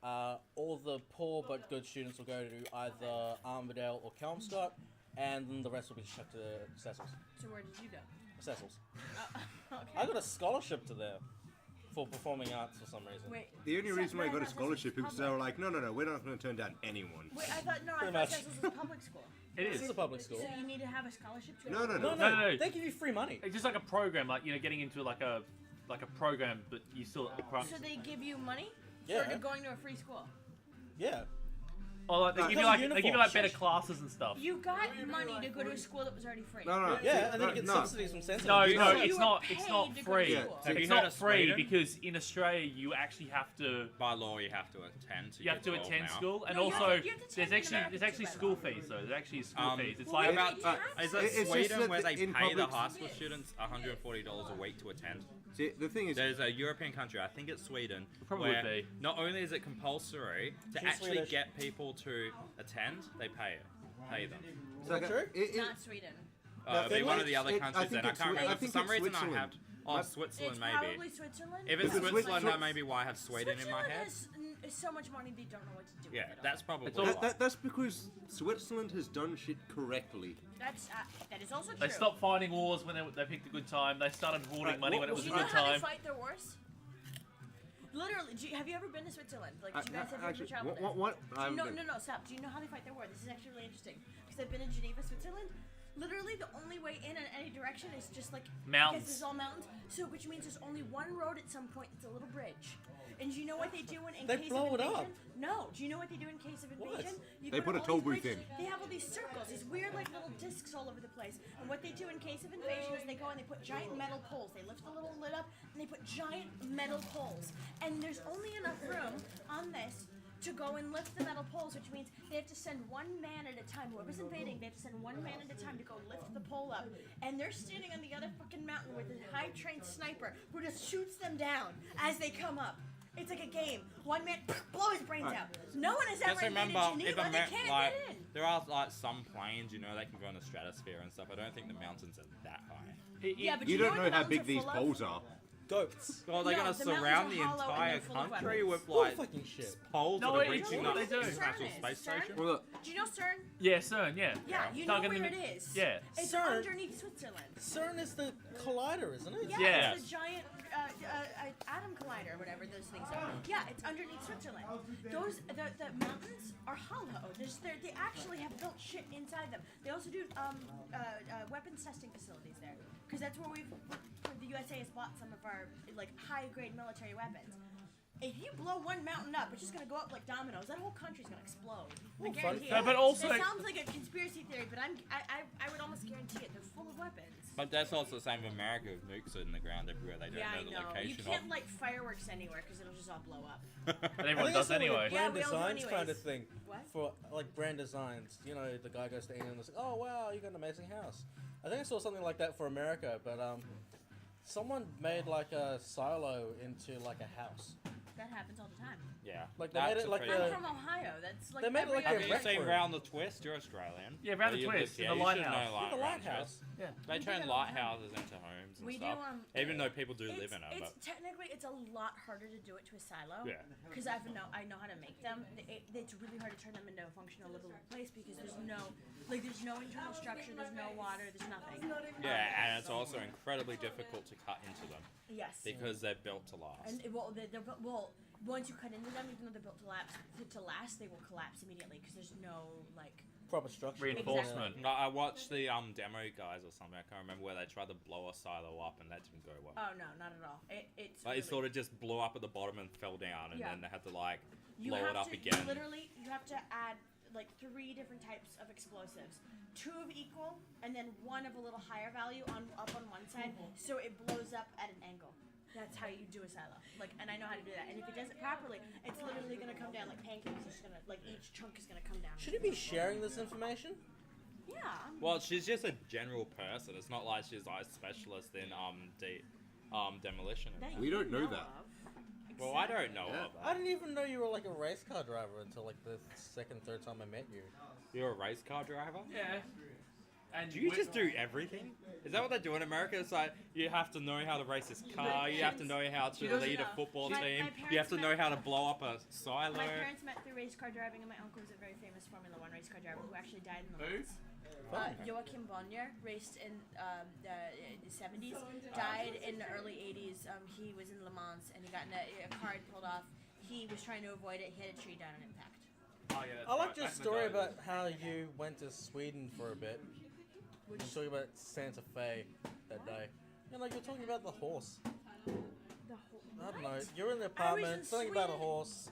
All the poor but good students would go to either Armadale or Kelmscott, and then the rest would be chucked to Cecil's. So where did you go? Cecil's. Okay. I got a scholarship to there for performing arts for some reason. Wait. The only reason why I got a thought scholarship Cecil's is because they were like, no, we're not going to turn down anyone. Wait, I thought no, I Pretty thought much. Cecil's was public school. It This is is. a public school. So you need to have a scholarship to No, go? No, No. they give you free money. It's just like a program, like getting into like a program, but you still. So they give you money Yeah. for going to a free school. Yeah. Or like they give you Because like uniforms. better classes and stuff. You got money to go to a school that was already free. No. Yeah, and then no, you get no. subsidies from Sentinel. No, So no, you it's were not. paid It's not to go to free. school. Yeah, It's you heard not of free Sweden? because in Australia you actually have to. By law, you have to attend. You have to get 12 attend now. school, and No, you also have to- you have to there's attend actually American there's actually too, by school law. fees though. There's actually school fees. It's Well, like wait, About you have is to. it It's just Sweden that where they in pay the public- high school students $140 a week to attend? See, the thing is, There's a European country, I think it's Sweden, Probably where be. not only is it compulsory to She's actually Swedish. get people to attend, they pay them. Is that true? Not Sweden. It'll be one of the other I countries think then. I it's can't Swi- remember. I For think some it's reason I Switzerland. have Switzerland It's maybe. probably Switzerland. If it's Because Switzerland, that Swiss- may be why I have Sweden in my head. Has so much money they don't know what to do Yeah, with it. that's probably It's all- why. that's because Switzerland has done shit correctly. That is also true. they stopped fighting wars when they picked a good time. They started hoarding Right, money what when it was was Do a you know good how they time. fight their wars? Literally, have you ever been to Switzerland? Like, did you guys have ever Actually, traveled there? what? Do you know, no, stop. Do you know how they fight their war? This is actually really interesting. Because I've been in Geneva, Switzerland. Literally, the only way in any direction is just like Mountains. This is all mountains. So, which means there's only one road at some point. It's a little bridge. And do you know what they do in They case blow of it invasion? up. No. Do you know what they do in case of invasion? You They go put to a all toll these booth in. bridges, They have all these circles, these weird like little discs all over the place. And what they do in case of invasion is they go and they put giant metal poles. They lift the little lid up and they put giant metal poles. And there's only enough room on this to go and lift the metal poles, which means they have to send one man at a time. Whoever's invading, they have to send one man at a time to go lift the pole up. And they're standing on the other fucking mountain with a high-trained sniper who just shoots them down as they come up. It's like a game. One man, blow his brains out. No one has ever Just invaded remember, Geneva. They can't like, get in. there are like some planes, you know, they can go in the stratosphere and stuff. I don't think the mountains are that high. Yeah, but You know don't what know the how big mountains these are full of? poles are. Goats. Well, they're No, gonna the mountains surround are the hollow and entire they're full of country weapons. with Bull like fucking shit. poles No, that are it- reaching you know up what to the they do? International CERN Space is. CERN? Station. Well, look, Do you know CERN? Yeah, CERN, yeah. Yeah, you Not know gonna where be- it is. Yeah. It's CERN? underneath Switzerland. CERN is the collider, isn't it? Yeah, Yeah. it's a giant atom collider, whatever those things are. Yeah, it's underneath Switzerland. Those the mountains are hollow. They actually have built shit inside them. They also do weapons testing facilities there, because that's where the USA has bought some of our like high-grade military weapons. If you blow one mountain up, it's just gonna go up like dominoes. That whole country's gonna explode. I Well, guarantee fun it. fact. But also- it sounds like a conspiracy theory, but I would almost guarantee it. They're full of weapons. But that's also the same in America with nukes in the ground everywhere. They don't Yeah, I know the know. You location can't of. light fireworks anywhere because it'll just all blow up. And I everyone think does that's anyway. Like a Yeah, brand we all do designs kind anyways. of thing. What? For like brand designs, you know, the guy goes to England and says, "Oh wow, you got an amazing house." I think I saw something like that for America, but someone made like a silo into like a house. That happens all the time. Yeah. Like, they made That's it a like pretty- a- I'm from Ohio. That's like They made it every like a other Have you rec seen room. Round the Twist? You're Australian. Yeah, Round the You Twist, live- in the you should lighthouse. know, like, The Round the lighthouse. Twist. Yeah. They We turn do that all the time. lighthouses into homes and We do, stuff. Even though people do live in them. It's But technically it's a lot harder to do it to a silo. Yeah. Because I know how to make them. It's really hard to turn them into a functional livable place because there's no internal structure, there's no water, there's nothing. yeah, and it's also incredibly difficult to cut into them Yes. because they're built to last. And once you cut into them, even though they're built to last, they will collapse immediately because there's no like. Proper structure. Reinforcement. No, I watched the demo guys or something. I can't remember where they tried to blow a silo up and that didn't go well. Oh no, not at all. It's. Like, really, it sort of just blew up at the bottom and fell down, and Yeah. then they had to like You blow have it up to, again. Literally, you have to add like 3 different types of explosives. 2 of equal, and then 1 of a little higher value up on one side, so it blows up at an angle. That's how you do a silo. Like, and I know how to do that. And if it does it properly, it's literally gonna come down like pancakes. It's just gonna each chunk is gonna come down. Should you be sharing this information? Yeah. Well, she's just a general person. It's not like she's like a specialist in demolition. And That that. We you don't know that. of. Well, I don't know Yeah. of I that. didn't even know you were like a race car driver until like the second, third time I met you. You're a race car driver? Yeah. And Do you we- just do everything? Is that what they do in America? It's like you have to know how to race this car, you have to know how to doesn't lead a know. football My team, you parents have to know met- how to blow up a silo. My parents met through race car driving, and my uncle was a very famous Formula 1 race car driver who actually died in the Who? Lights. Joachim Bonnier raced in the 70s, died in the early 80s. He was in Le Mans and he got in a car had pulled off. He was trying to avoid it, hit a tree down on impact. Oh, yeah, that's I right. liked your Back in the story day. about how you went to Sweden for a bit. You Which, were talking about Santa Fe that day. And like you're talking about the horse. the whole, I don't know. what? You're in the I was apartment, in something about a Sweden. horse,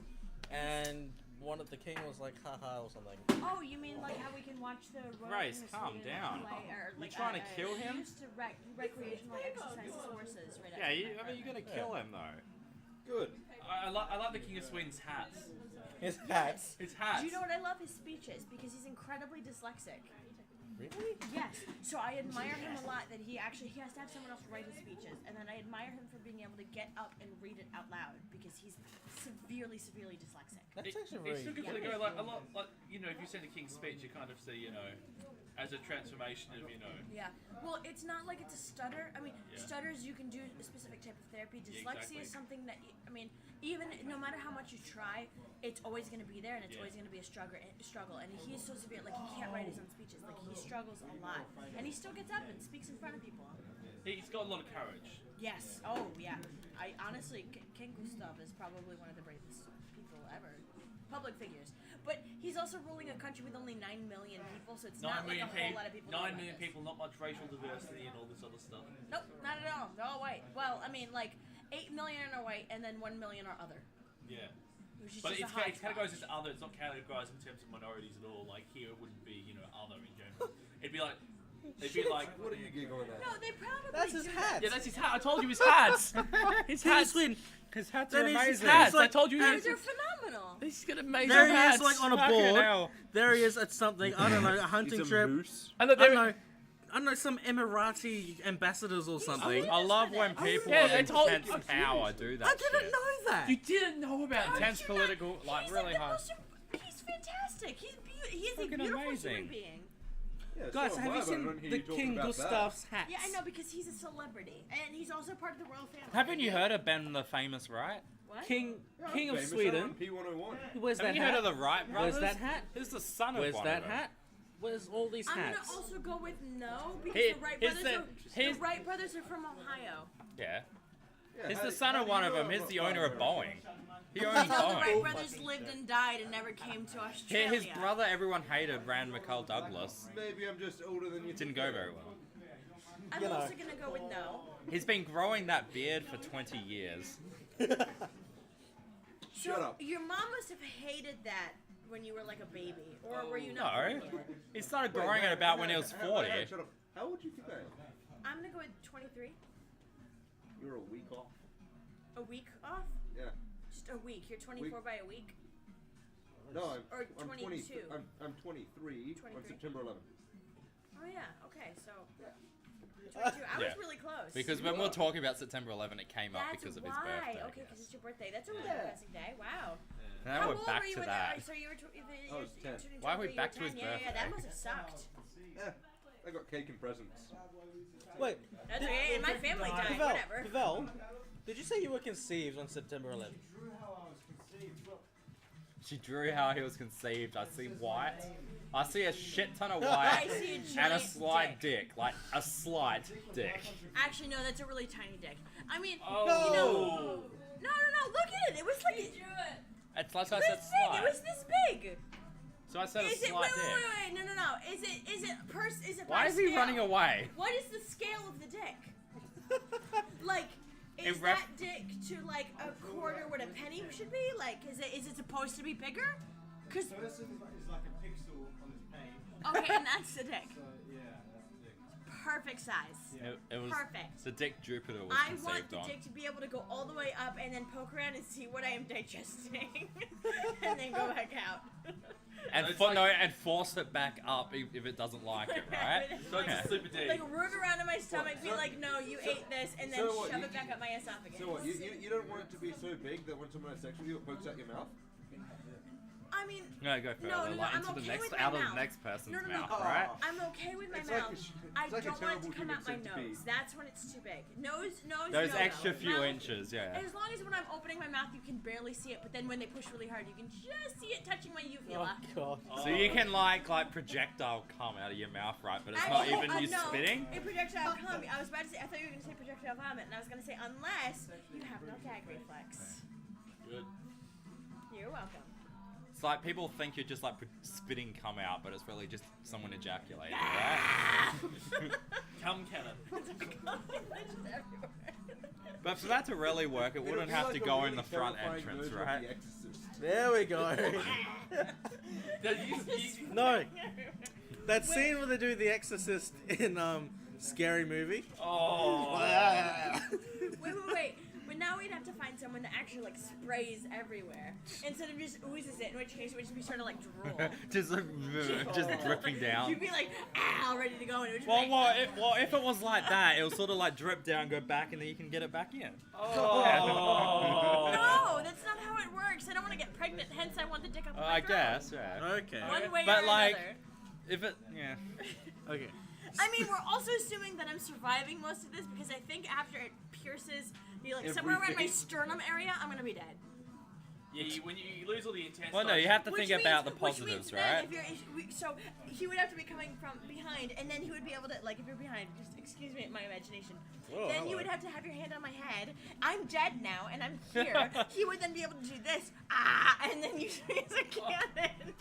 and one of the king was like, haha, or something. Oh, you mean like how we can watch the Royal Grace, King of calm Sweden down. play, or, You like, trying to kill him? He used to recreationally exercise his horses right Yeah, outside my you're gonna Yeah. kill him though. Good. I like the King of Sweden's hats. His hats. His hats. Do you know what I love? His speeches, because he's incredibly dyslexic. Really? Yes. So I admire him a lot that he has to have someone else write his speeches, and then I admire him for being able to get up and read it out loud because he's severely dyslexic. That's actually It's very still good Yeah. to go like a lot. Like if you send a King's Speech, you kind of see as a transformation of Yeah. Well, it's not like it's a stutter. I mean, Yeah. stutters you can do a specific type of therapy. Yeah, Dyslexia exactly. is something that even no matter how much you try, it's always going to be there, and it's Yeah. always going to be a struggle. And he's so severe, like he can't write his own speeches. Like he struggles a lot, and he still gets up and speaks in front of people. he's got a lot of courage. Yes. Oh yeah. I honestly, King Gustav is probably one of the bravest people ever, public figures. But he's also ruling a country with only 9 million people, so it's 9 not like a million whole lot of people. 9 know about million this. people, not much racial diversity and all this other stuff. Nope, not at all. They're all white. Well, I mean, like 8 million are white, and then 1 million are other. Yeah. Which is But just it's a categorized as other. It's not categorized in terms of minorities at all. Like here, it wouldn't be other in general. It'd be like. What are you giggling at? No, they probably That's his do hat. that. Yeah, that's his hat. I told you his hats. His hats. His hats That are is his amazing. Hats. like- I told you. Those are phenomenal. He's got amazing There he hats. is, like on a Fucking board. hell. There he is at something. I don't know, a hunting He's a trip. moose. I know, I don't know, some Emirati ambassadors or something. I love when people Yeah, of I told- intense power do that I didn't shit. know that. You didn't know about that. Intense political, like He's really like the high. most, he's fantastic. He's a Fucking beautiful amazing. human being. Yeah, Guys, so have am you I, but I seen don't hear the you talking King about that. Gustav's hats? Yeah, I know, because he's a celebrity, and he's also part of the royal family. Haven't you heard of Ben the Famous, right? What? King of Famous Sweden. on P101. Who wears that Haven't you hat? heard of the Wright brothers? Where's that hat? Who's the son of Where's one that of them? hat? Where's all these I'm gonna hats? also go with no because He- the Wright he's brothers the- are he's- the Wright brothers are from Ohio. Yeah. Yeah, He's how- the son how of do one you of know them. I'm He's not the owner of Bible? Boeing. He You owns know, the Wright Boeing. brothers lived and died and never came to Australia. His brother, everyone hated, Rand McCall Douglas. Maybe I'm just older than you. Didn't go very well. I'm You know. also gonna go with no. He's been growing that beard for 20 years. Shut up. Your mom must have hated that when you were like a baby, or were you not? No. He started growing it about when he was 40. Shut up. How old do you think I am? I'm gonna go with 23. You're a week off. A week off? Yeah. Just a week. You're 24 by a week. No, Or I'm 22. I'm 23 on 23. September 11th. Oh yeah. Okay, so 22. I was Yeah. really close. Because when we were talking about September 11, it came up That's because of why. his birthday. Okay, because yes. it's your birthday. That's a really Yeah. depressing day. Wow. Now How we're old back were you to when that. So you were I was 10. turning Why are we 23, back you to were his 10. Yeah, that birthday? must have sucked. Yeah. I got cake and presents. Wait, That's okay. And my family died. Pavel, Whatever. Pavel, did you say you were conceived on September 11th? She drew how he was conceived. I see white. I see a shit ton of I white see a and a giant slight dick. Like a slight dick. Actually, no, that's a really tiny dick. I mean, Oh. you know. No. Look at it. It was like It's like I said this big. It slight. was this big. So I said a Is it? slight dick. Wait. No. Is it? Why by is he scale? running away? What is the scale of the dick? Like, is It ref- that dick to like a quarter what a penny should be? Like, is it supposed to be bigger? Cause Person is like a pixel on his paint. okay, and that's the dick. So yeah, that's the dick. Perfect size. It was Perfect. the dick Jupiter was I conceived want the on. dick to be able to go all the way up and then poke around and see what I am digesting, and then go back out. And It's and force it back up if it doesn't like it, right? So it's a super D. Like root around in my stomach, be So- like, no, you so- ate this, and then so what, shove you- it back up my esophagus. So what? You don't want it to be so big that when someone has sex with you, it pokes out your mouth? I mean, No, go further. No, like I'm into the okay next, with my out of mouth. the next person's No. mouth, Oh. right? I'm okay with my It's like mouth. a sh- I it's like a don't want it to terrible come out my human centipede. nose. That's when it's too big. Nose. Those no, extra no. few Mouth, inches, yeah. As long as when I'm opening my mouth, you can barely see it, but then when they push really hard, you can just see it touching my uvula. Oh, God. So you can like projectile come out of your mouth, right? But it's not even you no, spitting. A projectile cum. I was about to say. I thought you were going to say projectile vomit, and I was going to say unless you have no gag reflex. Good. You're welcome. It's like people think you're just like spitting come out, but it's really just someone ejaculating, right? Cum cannon. But for that to really work, it wouldn't It'll be have like to a go in really the front terrifying entrance, version of right? The Exorcist. There we go. No, that scene where they do The Exorcist in Scary Movie. Oh. Wait. But now we'd have to find someone that actually like sprays everywhere instead of just oozes it. In which case, we'd just be sort of like drool. just dripping down. You'd be like, all ready to go, and it would just Well, be like, if it was like that, it would sort of like drip down, go back, and then you can get it back in. Oh. no, that's not how it works. I don't want to get pregnant. Hence, I want the dick up my I throat. guess, yeah. Okay. One way But or like, another. if it, yeah. Okay. I mean, we're also assuming that I'm surviving most of this because I think after it pierces, somewhere around my Everything. sternum area, I'm gonna be dead. Yeah, when you lose all the intense. Well, no, you have to think Which about the means- which positives, means then right? if you're, so he would have to be coming from behind, and then he would be able to, like, if you're behind, just excuse me, my imagination. Whoa, then you would have to have your hand on my head. I'm dead now, and I'm here. He would then be able to do this, and then you use a cannon.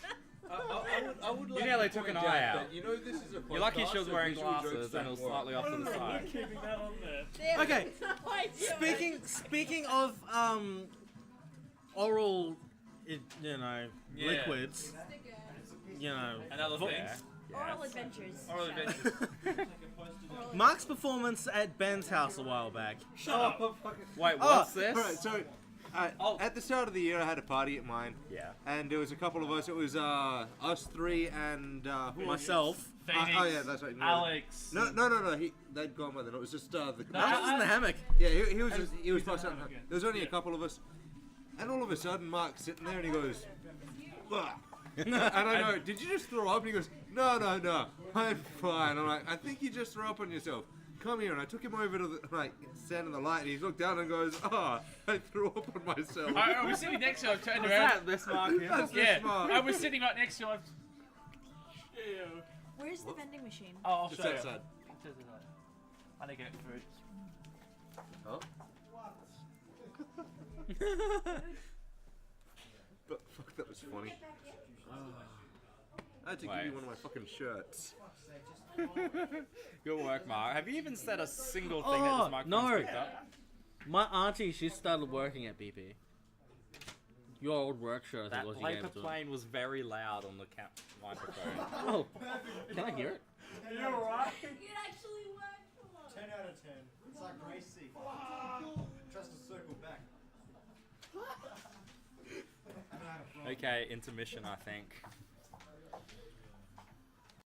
I would like You nearly to took an point eye out out. that, you know, this is a You're lucky podcast, she was so wearing visual jokes glasses and it was don't work. slightly off to the side. Keeping that on there. Okay. No idea. Speaking of oral, Yeah. liquids, And other things. Oral adventures. Oral Shut adventures. up. Mark's performance at Ben's house a while back. Wait, what's this? Alright, so at the start of the year I had a party at mine. Yeah. And there was a couple of us. It was us three and who Myself. Phoenix. oh yeah, that's right. No, Alex. No. They'd gone by then. It was just the. Mark was in the hammock. Yeah, he was by something. There was only a couple of us, and all of a sudden Mark's sitting there and he goes, "Ugh." And I go, "Did you just throw up?" And he goes, No, I'm fine. I'm like, "I think you just threw up on yourself. Come here." And I took him over to the stand in the light, and he looked down and goes, "Oh, I threw up on myself." I was sitting next to him. I turned What's around. that? This Mark here? That's Yeah, this Mark. I was sitting right next to him. Ew. Where's the vending machine? Oh, I'll It's show you. outside. I need to get food. Huh? But fuck, that was funny. I had to give Wait. you one of my fucking shirts. Good work, Mark. Have you even said a single thing that this microphone's no. picked up? My auntie, she started working at BP. Your old work shirt, I think, That was paper plane was very loud on the microphone. Oh, can I hear it? You're right. It actually worked. 10 out of 10. It's like racing. Trust to circle back. Okay, intermission, I think.